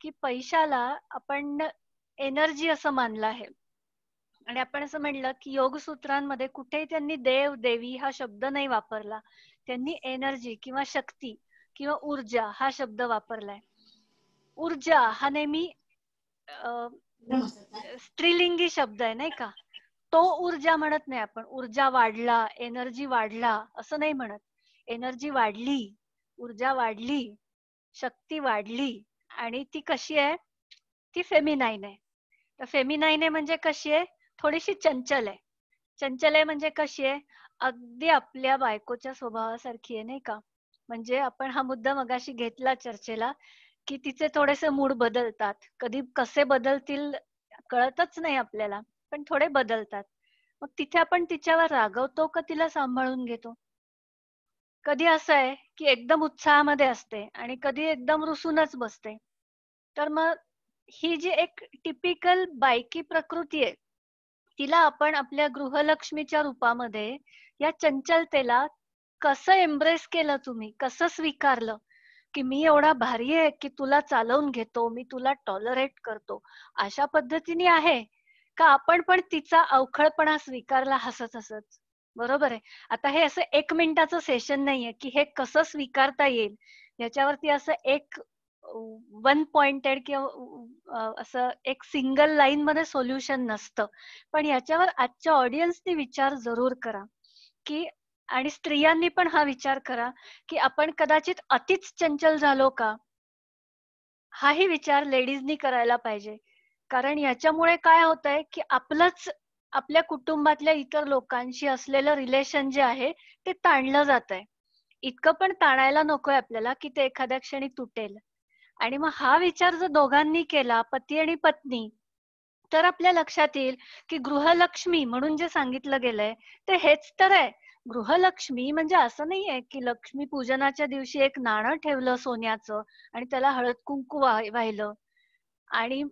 की पैशाला आपण एनर्जी असं मानलं आहे. आणि आपण असं म्हणलं की योगसूत्रांमध्ये कुठेही त्यांनी देव देवी हा शब्द नाही वापरला, त्यांनी एनर्जी किंवा शक्ती किंवा ऊर्जा हा शब्द वापरलाय. ऊर्जा हा नेहमी स्त्रीलिंगी शब्द आहे नाही का. तो ऊर्जा म्हणत नाही आपण. ऊर्जा वाढला, एनर्जी वाढला असं नाही म्हणत. एनर्जी वाढली, ऊर्जा वाढली, शक्ती वाढली, आणि ती कशी आहे, ती फेमिनाईन आहे. तर फेमिनाईन आहे म्हणजे कशी आहे, थोडीशी चंचल आहे. चंचल आहे म्हणजे कशी आहे, अगदी आपल्या बायकोच्या स्वभावासारखी आहे नाही का. म्हणजे आपण हा मुद्दा मगाशी घेतला चर्चेला की तिचे थोडेसे मूड बदलतात, कधी कसे बदलतील कळतच नाही आपल्याला, पण थोडे बदलतात. मग तिथे आपण तिच्यावर रागवतो का तिला सांभाळून घेतो. कधी असं आहे की एकदम उत्साहामध्ये असते आणि कधी एकदम रुसूनच बसते. तर मग ही जी एक टिपिकल बायकी प्रकृती आहे, तिला आपण आपल्या गृहलक्ष्मीच्या रूपामध्ये या चंचलतेला कसं एम्ब्रेस केलं, तुम्ही कसं स्वीकारलं की मी एवढा भारी आहे की तुला चालवून घेतो, मी तुला टॉलरेट करतो, अशा पद्धतीने आहे का आपण पण तिचा अवखळपणा स्वीकारला हसत हसत. बरोबर आहे. आता हे असं 1 मिनिटाचं सेशन नाहीये की हे कसं स्वीकारता येईल याच्यावरती असं एक वन पॉइंटेड किंवा असं एक सिंगल लाईन मध्ये सोल्युशन नसतं. पण याच्यावर आजच्या ऑडियन्सनी विचार जरूर करा की, आणि स्त्रियांनी पण हा विचार करा की आपण कदाचित अतिच चंचल झालो का, हाही विचार लेडीजनी करायला पाहिजे. कारण याच्यामुळे काय होतंय की आपल्या कुटुंबातल्या इतर लोकांशी असलेलं रिलेशन जे आहे ते ताणलं जातंय. इतकं पण ताणायला नकोय आपल्याला की ते एखाद्या क्षणी तुटेल. आणि मग हा विचार जर दोघांनी केला, पती आणि पत्नी, तर आपल्या लक्षात येईल की गृहलक्ष्मी म्हणून जे सांगितलं गेलंय ते हेच तर आहे. गृहलक्ष्मी म्हणजे असं नाहीये की लक्ष्मी पूजनाच्या दिवशी एक नाणं ठेवलं सोन्याचं आणि त्याला हळद कुंकू वाहिलं, आणि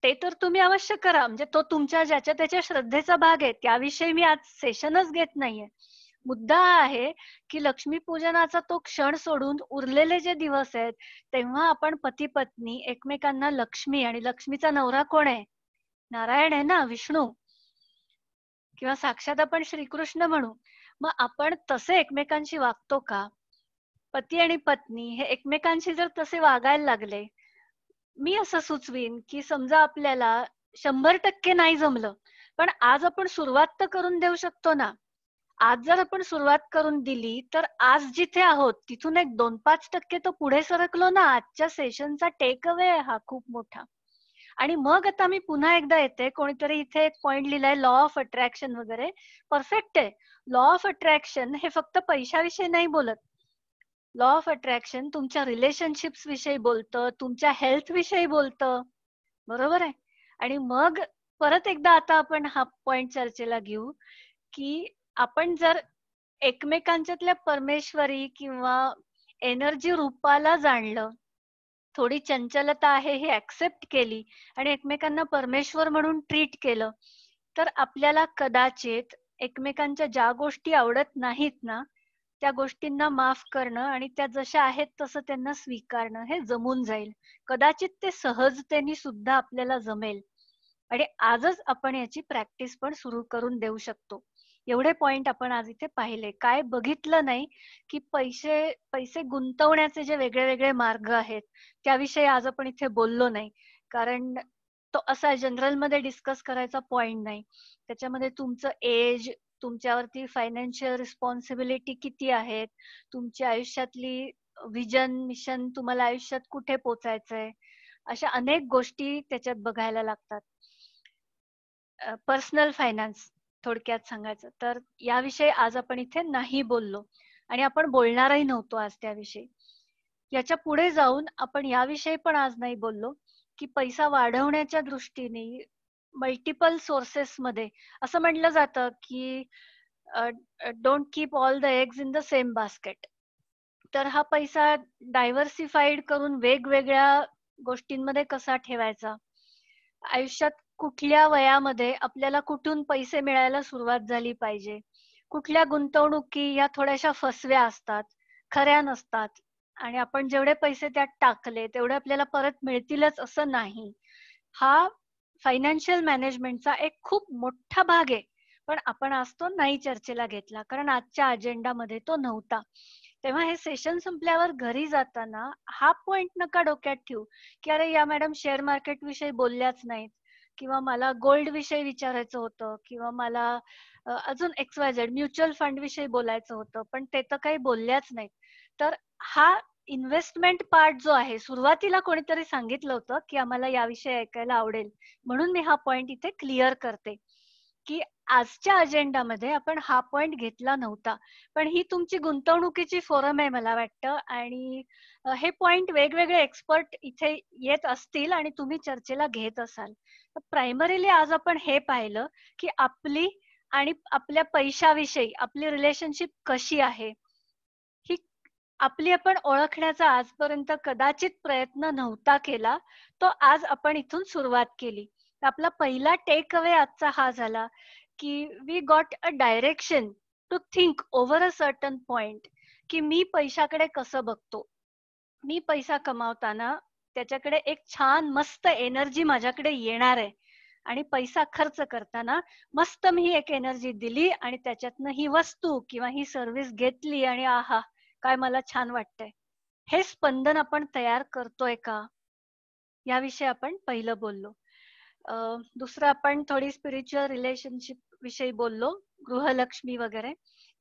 ते तर तुम्ही अवश्य करा, म्हणजे तो तुमच्या ज्याच्या त्याच्या श्रद्धेचा भाग आहे, त्याविषयी मी आज सेशनच घेत नाहीये. मुद्दा हा आहे की लक्ष्मीपूजनाचा तो क्षण सोडून उरलेले जे दिवस आहेत तेव्हा आपण पती पत्नी एकमेकांना लक्ष्मी, आणि लक्ष्मीचा नवरा कोण आहे? नारायण आहे ना, विष्णू, किंवा साक्षात आपण श्रीकृष्ण म्हणू. मग आपण तसे एकमेकांशी वागतो का? पती आणि पत्नी हे एकमेकांशी जर तसे वागायला लागले, मी असं सुचवीन की समजा आपल्याला 100% नाही जमलं, पण आज आपण सुरुवात तर करून देऊ शकतो ना. आज जर आपण सुरुवात करून दिली तर आज जिथे आहोत तिथून एक 2-5% तर पुढे सरकलो ना. आजच्या सेशनचा टेक अवे आहे हा खूप मोठा. आणि मग आता मी पुन्हा एकदा येते, कोणीतरी इथे एक पॉइंट लिहिलाय लॉ ऑफ अट्रॅक्शन वगैरे, परफेक्ट आहे. लॉ ऑफ अट्रॅक्शन हे फक्त पैशाविषयी नाही बोलत. लॉ ऑफ अट्रॅक्शन तुमच्या रिलेशनशिप्स विषयी बोलतं, तुमच्या हेल्थ विषयी बोलतं, बरोबर आहे. आणि मग परत एकदा आता आपण हा पॉइंट चर्चेला घेऊ की आपण जर एकमेकांच्यातल्या परमेश्वरी किंवा एनर्जी रूपाला जाणलं, थोडी चंचलता आहे हे ऍक्सेप्ट केली आणि एकमेकांना परमेश्वर म्हणून ट्रीट केलं, तर आपल्याला कदाचित एकमेकांच्या ज्या गोष्टी आवडत नाहीत ना त्या गोष्टींना माफ करणं आणि त्या जशा आहेत तसं त्यांना स्वीकारणं हे जमून जाईल. कदाचित ते सहजतेने सुद्धा आपल्याला जमेल. आणि आजच आपण याची प्रॅक्टिस पण सुरू करून देऊ शकतो. एवढे पॉइंट आपण आज इथे पाहिले. काय बघितलं नाही की पैसे गुंतवण्याचे जे वेगळे वेगळे मार्ग आहेत त्याविषयी आज आपण इथे बोललो नाही, कारण तो असा जनरल मध्ये डिस्कस करायचा पॉइंट नाही. त्याच्यामध्ये तुमचं एज, तुमच्यावरती फायनान्शियल रिस्पॉन्सिबिलिटी किती आहेत, तुमच्या आयुष्यातली विजन मिशन, तुम्हाला आयुष्यात कुठे पोचायचंय, अशा अनेक गोष्टी त्याच्यात बघायला लागतात. पर्सनल फायनान्स थोडक्यात सांगायचं तर याविषयी आज आपण इथे नाही बोललो आणि आपण बोलणारही नव्हतो आज त्याविषयी. याच्या पुढे जाऊन आपण याविषयी पण आज नाही बोललो की पैसा वाढवण्याच्या दृष्टीने मल्टिपल सोर्सेस मध्ये असं म्हटलं जातं की don't keep all the eggs in the same basket. तर हा पैसा डायव्हर्सिफाईड करून वेगवेगळ्या गोष्टींमध्ये कसा ठेवायचा, आयुष्यात कुठल्या वयामध्ये आपल्याला कुठून पैसे मिळायला सुरुवात झाली पाहिजे, कुठल्या गुंतवणुकी या थोड्याशा फसव्या असतात, खऱ्या नसतात, आणि आपण जेवढे पैसे त्यात टाकले तेवढे आपल्याला परत मिळतीलच असं नाही. हा फायनान्शियल मॅनेजमेंटचा एक खूप मोठा भाग आहे, पण आपण आज तो नाही चर्चेला घेतला कारण आजच्या अजेंडामध्ये तो नव्हता. तेव्हा हे सेशन संपल्यावर घरी जाताना हा पॉइंट नका डोक्यात ठेवू की अरे या मॅडम शेअर मार्केट विषयी बोलल्याच नाहीत, किंवा मला गोल्ड विषयी विचारायचं होतं, किंवा मला अजून XYZ म्युच्युअल फंड विषयी बोलायचं होतं, पण ते तर काही बोलल्याच नाहीत. तर हा इन्व्हेस्टमेंट पार्ट जो आहे, सुरुवातीला कोणीतरी सांगितलं होतं की आम्हाला याविषयी ऐकायला आवडेल, म्हणून मी हा पॉइंट इथे क्लिअर करते की आजच्या अजेंडामध्ये आपण हा पॉइंट घेतला नव्हता. पण ही तुमची गुंतवणुकीची फोरम आहे मला वाटतं, आणि हे पॉइंट वेगवेगळे एक्सपर्ट इथे येत असतील आणि तुम्ही चर्चेला घेत असाल. तर प्रायमरीली आज आपण हे पाहिलं की आपली आणि आपल्या पैशाविषयी आपली रिलेशनशिप कशी आहे, ही आपली आपण ओळखण्याचा आजपर्यंत कदाचित प्रयत्न नव्हता केला, तो आज आपण इथून सुरुवात केली. आपला पहिला टेक अवे आजचा हा झाला की we got a direction to think over a certain point की मी पैशाकडे कसं बघतो. मी पैसा कमावताना त्याच्याकडे एक छान मस्त एनर्जी माझ्याकडे येणार आहे, आणि पैसा खर्च करताना मस्त मी ही एक एनर्जी दिली आणि त्याच्यातनं ही वस्तू किंवा ही सर्व्हिस घेतली आणि आहा काय मला छान वाटतंय, हे स्पंदन आपण तयार करतोय का, याविषयी आपण पहिलं बोललो. दुसरं आपण थोडी स्पिरिच्युअल रिलेशनशिप विषयी बोललो, गृहलक्ष्मी वगैरे.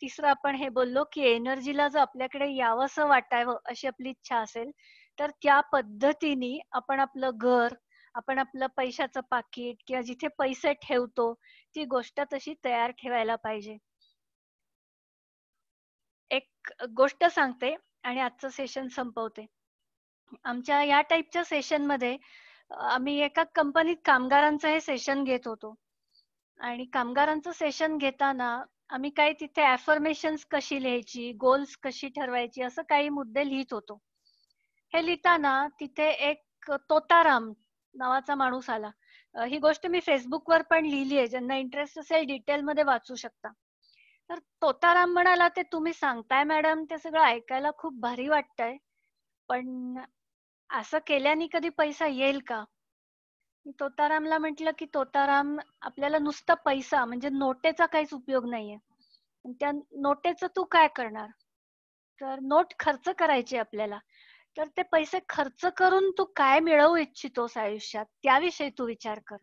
तिसरं आपण हे बोललो की एनर्जीला जर आपल्याकडे यावंसं वाटावं अशी आपली इच्छा असेल तर त्या पद्धतीने आपण आपलं घर, आपण आपलं पैशाचं पाकिट किंवा जिथे पैसे ठेवतो ती गोष्ट तशी तयार ठेवायला पाहिजे. एक गोष्ट सांगते आणि आजचं सेशन संपवते. आमच्या या टाईपच्या सेशन मध्ये आम्ही एका कंपनीत कामगारांचं हे सेशन घेत होतो आणि कामगारांचं सेशन घेताना आम्ही काही तिथे अफर्मेशन्स कशी लिहायची, गोल्स कशी ठरवायची, असं काही मुद्दे लिहित होतो. हे लिहिताना तिथे एक तोताराम नावाचा माणूस आला. ही गोष्ट मी फेसबुकवर पण लिहिली आहे, ज्यांना इंटरेस्ट असेल डिटेलमध्ये वाचू शकता. तर तोताराम म्हणाला, ते तुम्ही सांगताय मॅडम ते सगळं ऐकायला खूप भारी वाटतंय, पण असं केल्याने कधी पैसा येईल का? मी तोतारामला म्हटलं की तोताराम, आपल्याला नुसता पैसा म्हणजे नोटेचा काहीच उपयोग नाहीये. त्या नोटेचं तू काय करणार? तर नोट खर्च करायची आपल्याला, तर ते पैसे खर्च करून तू काय मिळवू इच्छितोस आयुष्यात त्याविषयी तू विचार कर.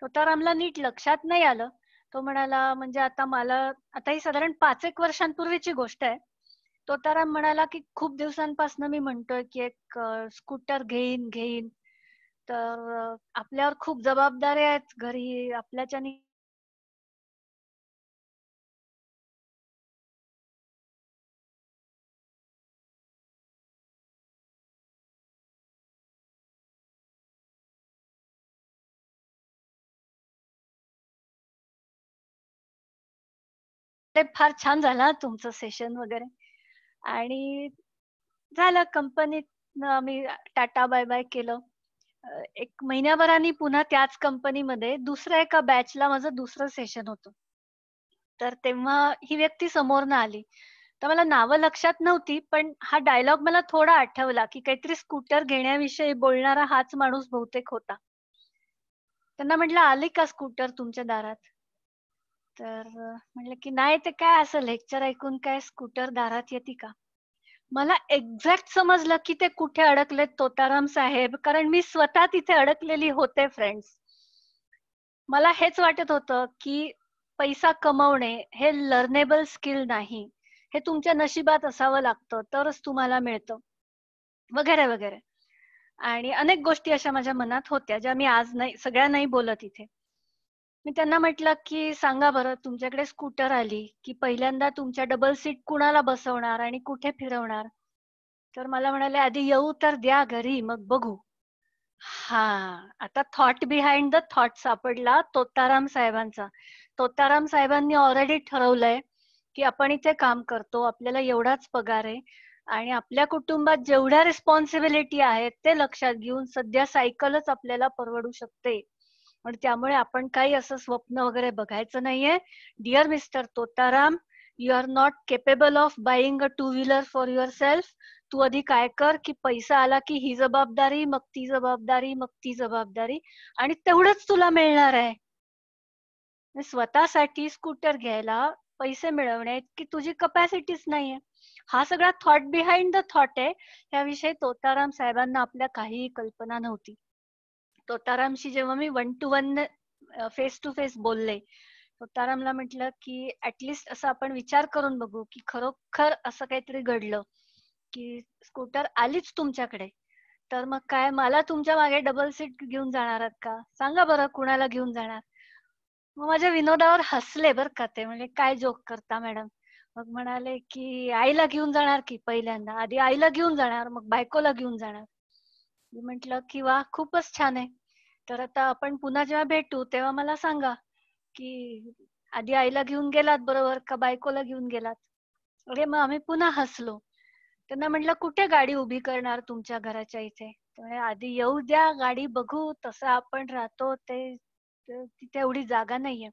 तोतारामला नीट लक्षात नाही आलं. तो म्हणाला, म्हणजे आता ही साधारण 5-1 वर्षांपूर्वीची गोष्ट आहे. तोताराम म्हणाला की खूप दिवसांपासून मी म्हणतोय की एक स्कूटर घेईन, तर आपल्यावर खूप जबाबदाऱ्या आहेत घरी, आपल्याच्यानी फार छान झाला तुमचं सेशन वगैरे. आणि झालं, कंपनीत आम्ही टाटा बाय बाय केलं. 1 महिन्याभराने पुन्हा त्याच कंपनीमध्ये दुसऱ्या एका बॅचला माझं दुसरं सेशन होतं. तर तेव्हा ही व्यक्ती समोरनं आली. तर मला नावं लक्षात नव्हती, पण हा डायलॉग मला थोडा आठवला की काहीतरी स्कूटर घेण्याविषयी बोलणारा हाच माणूस बहुतेक होता. त्यांना म्हटलं, आली का स्कूटर तुमच्या दारात? तर म्हटलं की नाही, ते काय असं लेक्चर ऐकून काय स्कूटर दारात येते का? मला एक्झॅक्ट समजलं की ते कुठे अडकलेत तोताराम साहेब, कारण मी स्वतः तिथे अडकलेली होते फ्रेंड्स. मला हेच वाटत होतं की पैसा कमवणे हे लर्नेबल स्किल नाही, हे तुमच्या नशिबात असावं लागतं तरच तुम्हाला मिळतं, वगैरे वगैरे. आणि अनेक गोष्टी अशा माझ्या मनात होत्या ज्या मी आज नाही, सगळ्या नाही बोलत इथे. मी त्यांना म्हटलं की सांगा बरं, तुमच्याकडे स्कूटर आली की पहिल्यांदा तुमच्या डबल सीट कुणाला बसवणार आणि कुठे फिरवणार? तर मला म्हणाले, आधी येऊ तर द्या घरी, मग बघू. हा, आता थॉट बिहाइंड द थॉट सापडला तोताराम साहेबांचा. तोताराम साहेबांनी ऑलरेडी ठरवलंय की आपण इथे काम करतो, आपल्याला एवढाच पगार आहे आणि आपल्या कुटुंबात जेवढ्या रिस्पॉन्सिबिलिटी आहेत ते लक्षात घेऊन सध्या सायकलच आपल्याला परवडू शकते. पण त्यामुळे आपण काही असं स्वप्न वगैरे बघायचं नाहीये. Dear mister Totaram, you are not capable of buying a 2 wheeler for yourself. तू आधी काय कर की पैसा आला की ही जबाबदारी, मग ती जबाबदारी, मग ती जबाबदारी, आणि तेवढंच तुला मिळणार आहे. स्वतःसाठी स्कूटर घ्यायला पैसे मिळवणे की तुझी कपॅसिटीच नाहीये. हा सगळा थॉट बिहाइंड द थॉट आहे. याविषयी तोताराम साहेबांना आपल्या काहीही कल्पना नव्हती. तोतारामशी जेव्हा मी 1 to 1 फेस टू फेस बोलले, तोतारामला म्हटलं की ऍटलिस्ट असं आपण विचार करून बघू की खरोखर असं काहीतरी घडलं की स्कूटर आलीच तुमच्याकडे, तर मग काय मला तुमच्या मागे डबल सीट घेऊन जाणार आहात का? सांगा बरं, कुणाला घेऊन जाणार? मग माझ्या विनोदावर हसले बर का ते, म्हणजे काय जोक करता मॅडम? मग म्हणाले की आईला घेऊन जाणार की पहिल्यांदा, आधी आईला घेऊन जाणार, मग बायकोला घेऊन जाणार. मी म्हंटल की वा, खूपच छान आहे. तर आता आपण पुन्हा जेव्हा भेटू तेव्हा मला सांगा की आधी आईला घेऊन गेलात बरोबर का बायकोला घेऊन गेलात? अरे मग आम्ही पुन्हा हसलो. त्यांना म्हटलं, कुठे गाडी उभी करणार तुमच्या घराच्या इथे? आधी येऊ द्या, गाडी बघू, तसं आपण राहतो ते तिथे एवढी जागा नाहीये.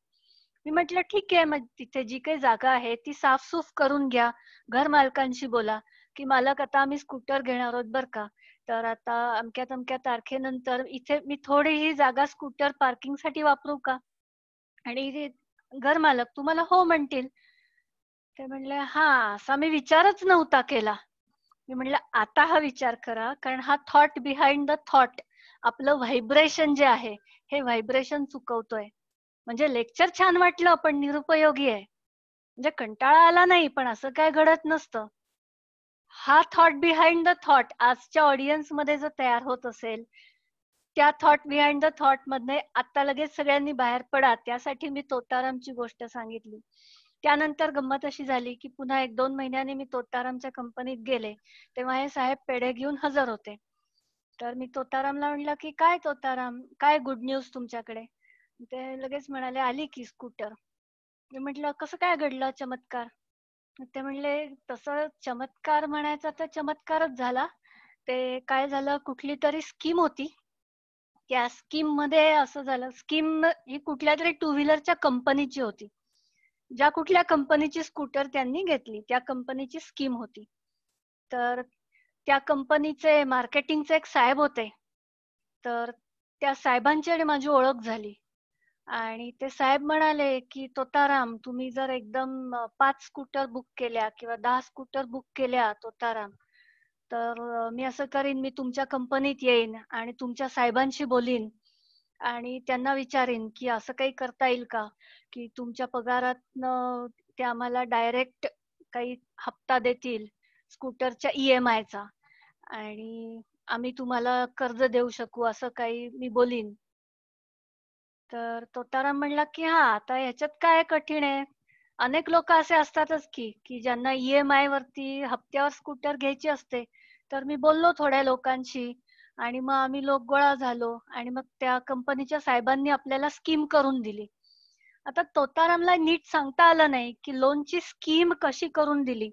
मी म्हटलं ठीक आहे, मग तिथे जी काही जागा आहे ती साफसूफ करून घ्या, घर मालकांशी बोला की मालक आता आम्ही स्कूटर घेणार आहोत बर का, तर आता अमक्या तमक्या तारखेनंतर इथे मी थोडी ही जागा स्कूटर पार्किंग साठी वापरू का? आणि घर मालक तुम्हाला हो म्हणतील. ते म्हणले हा, असा मी विचारच नव्हता केला. मी म्हणलं आता हा विचार करा, कारण हा थॉट बिहाइंड द थॉट, आपलं व्हायब्रेशन जे आहे हे व्हायब्रेशन चुकवतोय. म्हणजे लेक्चर छान वाटलं पण निरुपयोगी आहे. म्हणजे कंटाळा आला नाही पण असं काय घडत नसतं. हा थॉट बिहाइंड द थॉट आजच्या ऑडियन्स मध्ये जर तयार होत असेल, त्या thought behind the thought Madhane आता लगेच सगळ्यांनी बाहेर पडा, त्यासाठी मी तोतारामची गोष्ट सांगितली. त्यानंतर गंमत अशी झाली की पुन्हा 1-2 महिन्यांनी मी तोतारामच्या कंपनीत गेले, तेव्हा हे साहेब पेढे घेऊन हजर होते. तर मी तोतारामला म्हणलं की काय तोताराम, काय गुड न्यूज तुमच्याकडे? ते लगेच म्हणाले आली की स्कूटर. मी म्हटलं कसं काय घडलं चमत्कार? ते म्हणले तसं चमत्कार म्हणायचा तर चमत्कारच झाला. ते काय झालं, कुठली तरी स्कीम होती, त्या स्कीम मध्ये असं झालं, स्कीम ही कुठल्या तरी टू व्हीलरच्या कंपनीची होती. ज्या कुठल्या कंपनीची स्कूटर त्यांनी घेतली त्या कंपनीची स्कीम होती. तर त्या कंपनीचे मार्केटिंगचे एक साहेब होते. तर त्या साहेबांची आणि माझी ओळख झाली आणि ते साहेब म्हणाले की तोताराम, तुम्ही जर एकदम 5 स्कूटर बुक केल्या किंवा 10 स्कूटर बुक केल्या तोताराम, तर मी असं करीन, मी तुमच्या कंपनीत येईन आणि तुमच्या साहेबांशी बोलीन आणि त्यांना विचारीन की असं काही करता येईल का की तुमच्या पगारातनं ते आम्हाला डायरेक्ट काही हप्ता देतील स्कूटरच्या EMI चा आणि आम्ही तुम्हाला कर्ज देऊ शकू, असं काही मी बोलीन. तर तोताराम म्हणला की हा, आता ह्याच्यात काय कठीण आहे, अनेक लोक असे असतातच की ज्यांना EMI वरती हप्त्यावर स्कूटर घ्यायची असते. तर मी बोललो थोड्या लोकांशी आणि मग आम्ही लोक गोळा झालो आणि मग त्या कंपनीच्या साहेबांनी आपल्याला स्कीम करून दिली. आता तोतारामला नीट सांगता आलं नाही की लोनची स्कीम कशी करून दिली.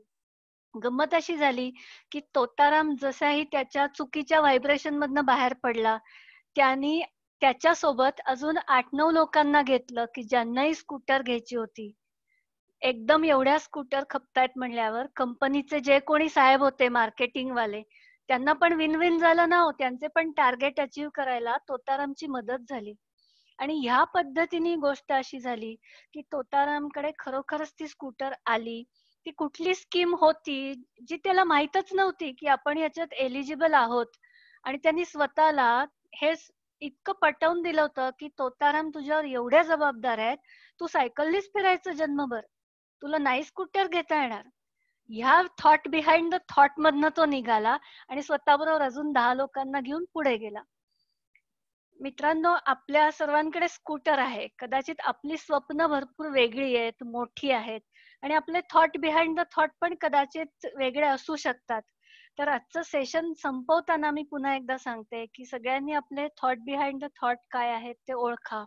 गंमत अशी झाली की तोताराम जसाही त्याच्या चुकीच्या व्हायब्रेशन मधनं बाहेर पडला, त्यांनी त्याच्यासोबत अजून 8-9 लोकांना घेतलं की ज्यांनाही स्कूटर घ्यायची होती. एकदम एवढ्या स्कूटर खपतायत म्हणल्यावर कंपनीचे जे कोणी साहेब होते मार्केटिंग वाले, त्यांना पण विन विन झालं ना हो. त्यांचे पण टार्गेट अचीव्ह करायला तोतारामची मदत झाली. आणि ह्या पद्धतीने गोष्ट अशी झाली की तोतारामकडे खरोखरच ती स्कूटर आली. ती कुठली स्कीम होती जी त्याला माहीतच नव्हती की आपण याच्यात एलिजिबल आहोत. आणि त्यांनी स्वतःला हे इतकं पटवून दिलं होतं की तोताराम, तुझ्यावर एवढ्या जबाबदाऱ्या आहेत, तू सायकलनीच फिरायचं जन्मभर, तुला नाही स्कूटर घेता येणार. ह्या थॉट बिहाइंड द थॉट मधनं तो निघाला आणि स्वतःबरोबर अजून 10 लोकांना घेऊन पुढे गेला. मित्रांनो, आपल्या सर्वांकडे स्कूटर आहे. कदाचित आपली स्वप्न भरपूर वेगळी आहेत, मोठी आहेत आणि आपले थॉट बिहाइंड द थॉट पण कदाचित वेगळे असू शकतात. तर आजचं सेशन संपवताना मी पुन्हा एकदा सांगते की सगळ्यांनी आपले थॉट बिहाइंड द थॉट काय आहेत ते ओळखा.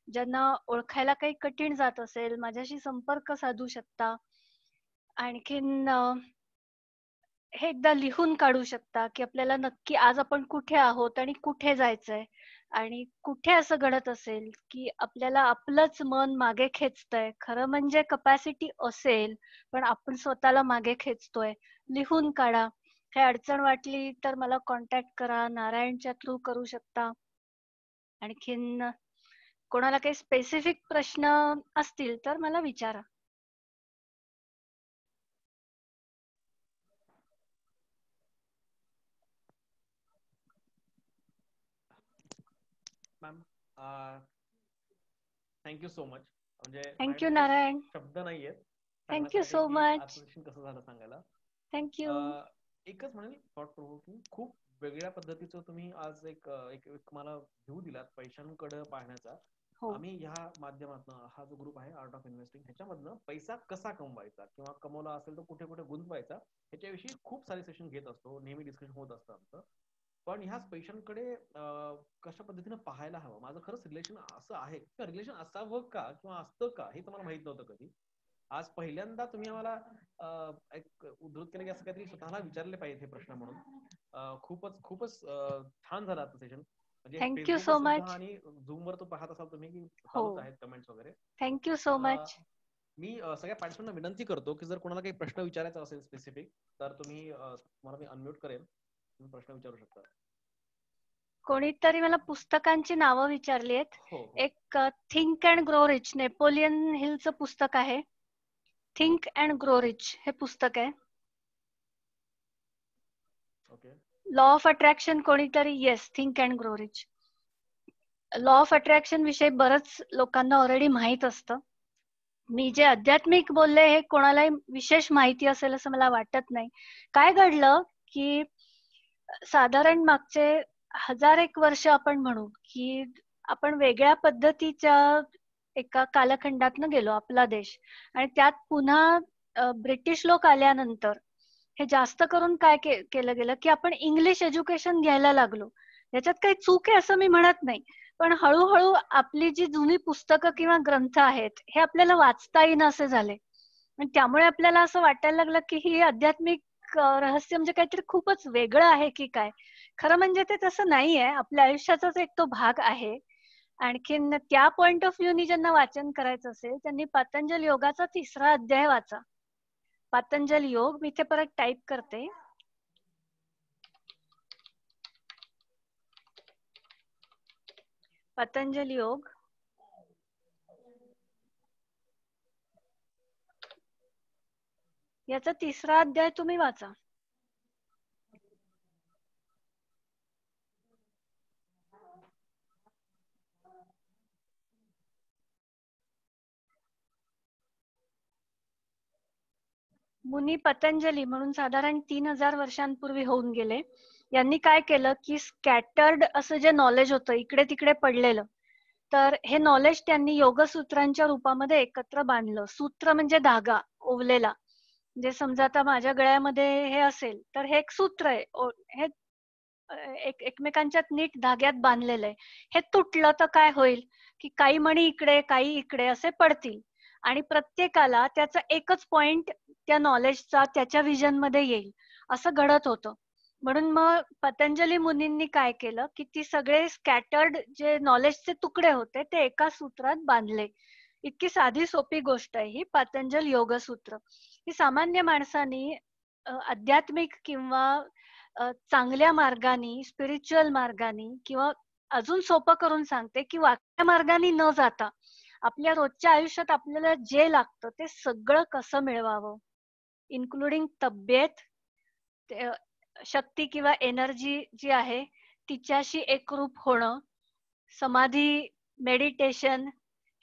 ज्यांना ओळखायला काही कठीण जात असेल, माझ्याशी संपर्क साधू शकता. आणखीन हे एकदा लिहून काढू शकता की आपल्याला नक्की आज आपण कुठे आहोत आणि कुठे जायचंय. आणि कुठे असं घडत असेल की आपल्याला आपलंच मन मागे खेचतंय, खरं म्हणजे कपॅसिटी असेल पण आपण स्वतःला मागे खेचतोय, लिहून काढा. काही अडचण वाटली तर मला कॉन्टॅक्ट करा, नारायणच्या थ्रू करू शकता. आणखीन कोणाला काही स्पेसिफिक प्रश्न असतील तर मला विचारा. Ma'am, thank you so much. म्हणजे थँक्यू नारायण. शब्द नाहीयेत थँक्यू सो मच. कसं झालं सांगायला. थँक्यू. एकच म्हणेल, थॉट प्रोव्होकिंग खूप वेगळ्या पद्धतीचं तुम्ही आज एक मला व्ह्यू दिलात पैशांकडे पाहण्याचा. आम्ही ह्या माध्यमातून, हा जो ग्रुप आहे आर्ट ऑफ इन्व्हेस्टिंग, ह्याच्यामधनं पैसा कसा कमवायचा किंवा कमवला असेल तर कुठे कुठे गुंतवायचा ह्याच्याविषयी खूप सारे सेशन घेत असतो, नेहमी डिस्कशन होत असतं आमचं. पण ह्या पैशांकडे कशा पद्धतीने पाहायला हवं, माझं खरंच रिलेशन असं आहे किंवा रिलेशन असावं का किंवा असतं का हे तर मला माहित नव्हतं कधी. आज पहिल्यांदा तुम्ही आम्हाला एक उद्धृत केलं की असं काहीतरी स्वतःला विचारले पाहिजे हे प्रश्न म्हणून. खूपच छान झालं आजचं सेशन. म्हणजे थँक्यू सो मच. आणि झूम वर तो पाहत असाल तुम्ही की चालूच आहेत कमेंट्स वगैरे. Thank you so much. मी सगळ्या पार्टिसिपंटना विनंती करतो की जर कोणाला काही प्रश्न विचारायचा असेल स्पेसिफिक तर तुम्हाला मी अनम्यूट करेन प्रश्न विचारू शकता. कोणीतरी मला पुस्तकांची नावं विचारली आहेत. एक think and grow rich, Napoleon हिलचं पुस्तक आहे. थिंक अँड ग्रो रिच हे पुस्तक आहे. लॉ ऑफ अट्रॅक्शन कोणीतरी, yes, think and grow rich. Law of attraction विषयी बरंच लोकांना ऑलरेडी माहित असतं. मी जे आध्यात्मिक बोलले हे कोणालाही विशेष माहिती असेल असं मला वाटत नाही. काय घडलं की साधारण मागचे 1000 वर्ष आपण म्हणू की आपण वेगळ्या पद्धतीच्या एका कालखंडातनं गेलो, आपला देश. आणि त्यात पुन्हा ब्रिटिश लोक आल्यानंतर हे जास्त करून काय केलं गेलं की आपण इंग्लिश एज्युकेशन घ्यायला लागलो. याच्यात काही चूक आहे असं मी म्हणत नाही, पण हळूहळू आपली जी जुनी पुस्तकं किंवा ग्रंथ आहेत हे आपल्याला वाचता येईन असे झाले. आणि त्यामुळे आपल्याला असं वाटायला लागलं की ही आध्यात्मिक रहस्य म्हणजे काहीतरी खूपच वेगळं आहे की काय. खरं म्हणजे ते तसं नाहीये, आपल्या आयुष्याचाच एक तो भाग आहे. आणखीन त्या पॉइंट ऑफ व्ह्यूनी ज्यांना वाचन करायचं असेल त्यांनी पतंजल योगाचा 3रा अध्याय वाचा. पतंजल योग, मी इथे परत टाईप करते. पतंजल योग याचा 3रा अध्याय तुम्ही वाचा. मुनी पतंजली म्हणून साधारण 3000 वर्षांपूर्वी होऊन गेले. यांनी काय केलं की स्कॅटर्ड असं जे नॉलेज होतं इकडे तिकडे पडलेलं, तर हे नॉलेज त्यांनी योगसूत्रांच्या रूपामध्ये एकत्र बांधलं. सूत्र म्हणजे धागा ओवलेला. म्हणजे समजा आता माझ्या गळ्यामध्ये हे असेल तर हे एक सूत्र आहे, हे एकमेकांच्यात नीट धाग्यात बांधलेलं आहे. हे तुटलं तर काय होईल की काही मणी इकडे काही इकडे असे पडतील आणि प्रत्येकाला त्याचा एकच पॉइंट त्या नॉलेजचा त्याच्या विजन मध्ये येईल असं घडत होतं. म्हणून मग पतंजली मुनींनी काय केलं की ती सगळे स्कॅटर्ड जे नॉलेजचे तुकडे होते ते एका सूत्रात बांधले. इतकी साधी सोपी गोष्ट आहे ही पतंजल योगसूत्र. ही सामान्य माणसानी आध्यात्मिक किंवा चांगल्या मार्गाने, स्पिरिच्युअल मार्गाने, किंवा अजून सोपं करून सांगते की वाकड्या मार्गाने न जाता आपल्या रोजच्या आयुष्यात आपल्याला जे लागतं ते सगळं कसं मिळवावं, इन्क्लुडिंग तब्येत, शक्ती किंवा एनर्जी जी आहे तिच्याशी एकरूप होणं, समाधी, मेडिटेशन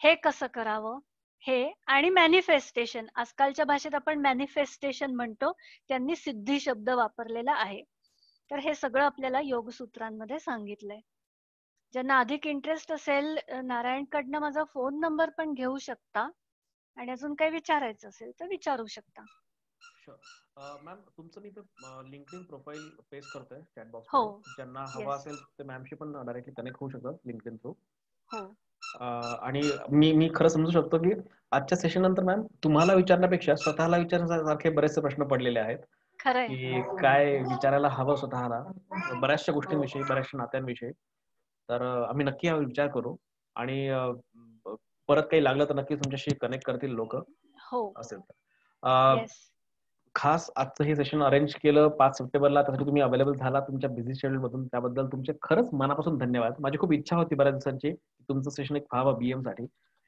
हे कसं करावं हे, आणि मॅनिफेस्टेशन, आजकालच्या भाषेत आपण मॅनिफेस्टेशन म्हणतो, त्यांनी सिद्धी शब्द वापरलेला आहे. तर हे सगळं आपल्याला योगसूत्रांमध्ये सांगितलंय. ज्यांना अधिक इंटरेस्ट असेल नारायणकडनं माझा फोन नंबर पण घेऊ शकता आणि अजून काही विचारायचं असेल तर विचारू शकता. मॅम तुमचं मी लिंक्डइन प्रोफाईल पेस्ट करतोय चॅट बॉक्स. हो, ज्यांना हवा असेल ते मॅमशी पण डायरेक्टली कनेक्ट होऊ शकतात लिंक्डइन थ्रू. हो. आणि मी खरं समजू शकतो की आजच्या सेशन नंतर मॅम तुम्हाला विचारण्यापेक्षा स्वतःला विचारण्यासारखे बरेचसे प्रश्न पडलेले आहेत की काय विचारायला हवं स्वतःला, बऱ्याचशा गोष्टींविषयी, बऱ्याचशा नात्यांविषयी. तर आम्ही नक्की हा विचार करू आणि परत काही लागलं तर नक्की तुमच्याशी कनेक्ट करतील लोक असेल तर. खास आजचं हे सेशन अरेंज केलं 5 सप्टेंबरला, त्यासाठी तुम्ही अवेलेबल झाला तुमच्या बिझी शेड्यूल मधून, त्याबद्दल तुमचे खरंच मनापासून धन्यवाद. माझी खूप इच्छा होती बऱ्याच दिवसांची तुमचं सेशन एक व्हावं BM साठी,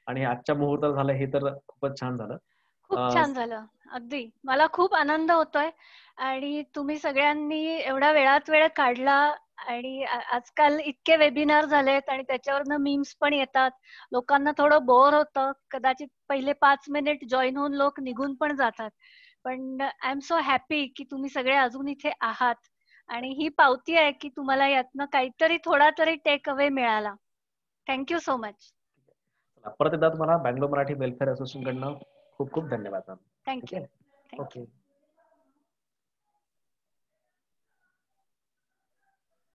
आणि आजच्या मुहूर्तात झालं हे तर खूपच छान झालं. खूप छान झालं. अगदी मला खूप आनंद होतोय आणि तुम्ही सगळ्यांनी एवढा वेळात वेळ काढला. आणि आजकाल इतके वेबिनार झालेत आणि त्याच्यावरनं मीम्स पण येतात, लोकांना थोडं बोर होतं, कदाचित पहिले 5 मिनिट जॉईन होऊन लोक निघून पण जातात. पण आय एम सो हॅपी की तुम्ही सगळे अजून इथे आहात आणि ही पावती आहे की तुम्हाला यातनं काहीतरी थोडा तरी टेक अवे मिळाला. Thank you so much. परत एकदा तुम्हाला बँगलोर मराठी वेलफेअर असोसिएशन कडनं खूप खूप धन्यवाद. थँक्यू. ओके.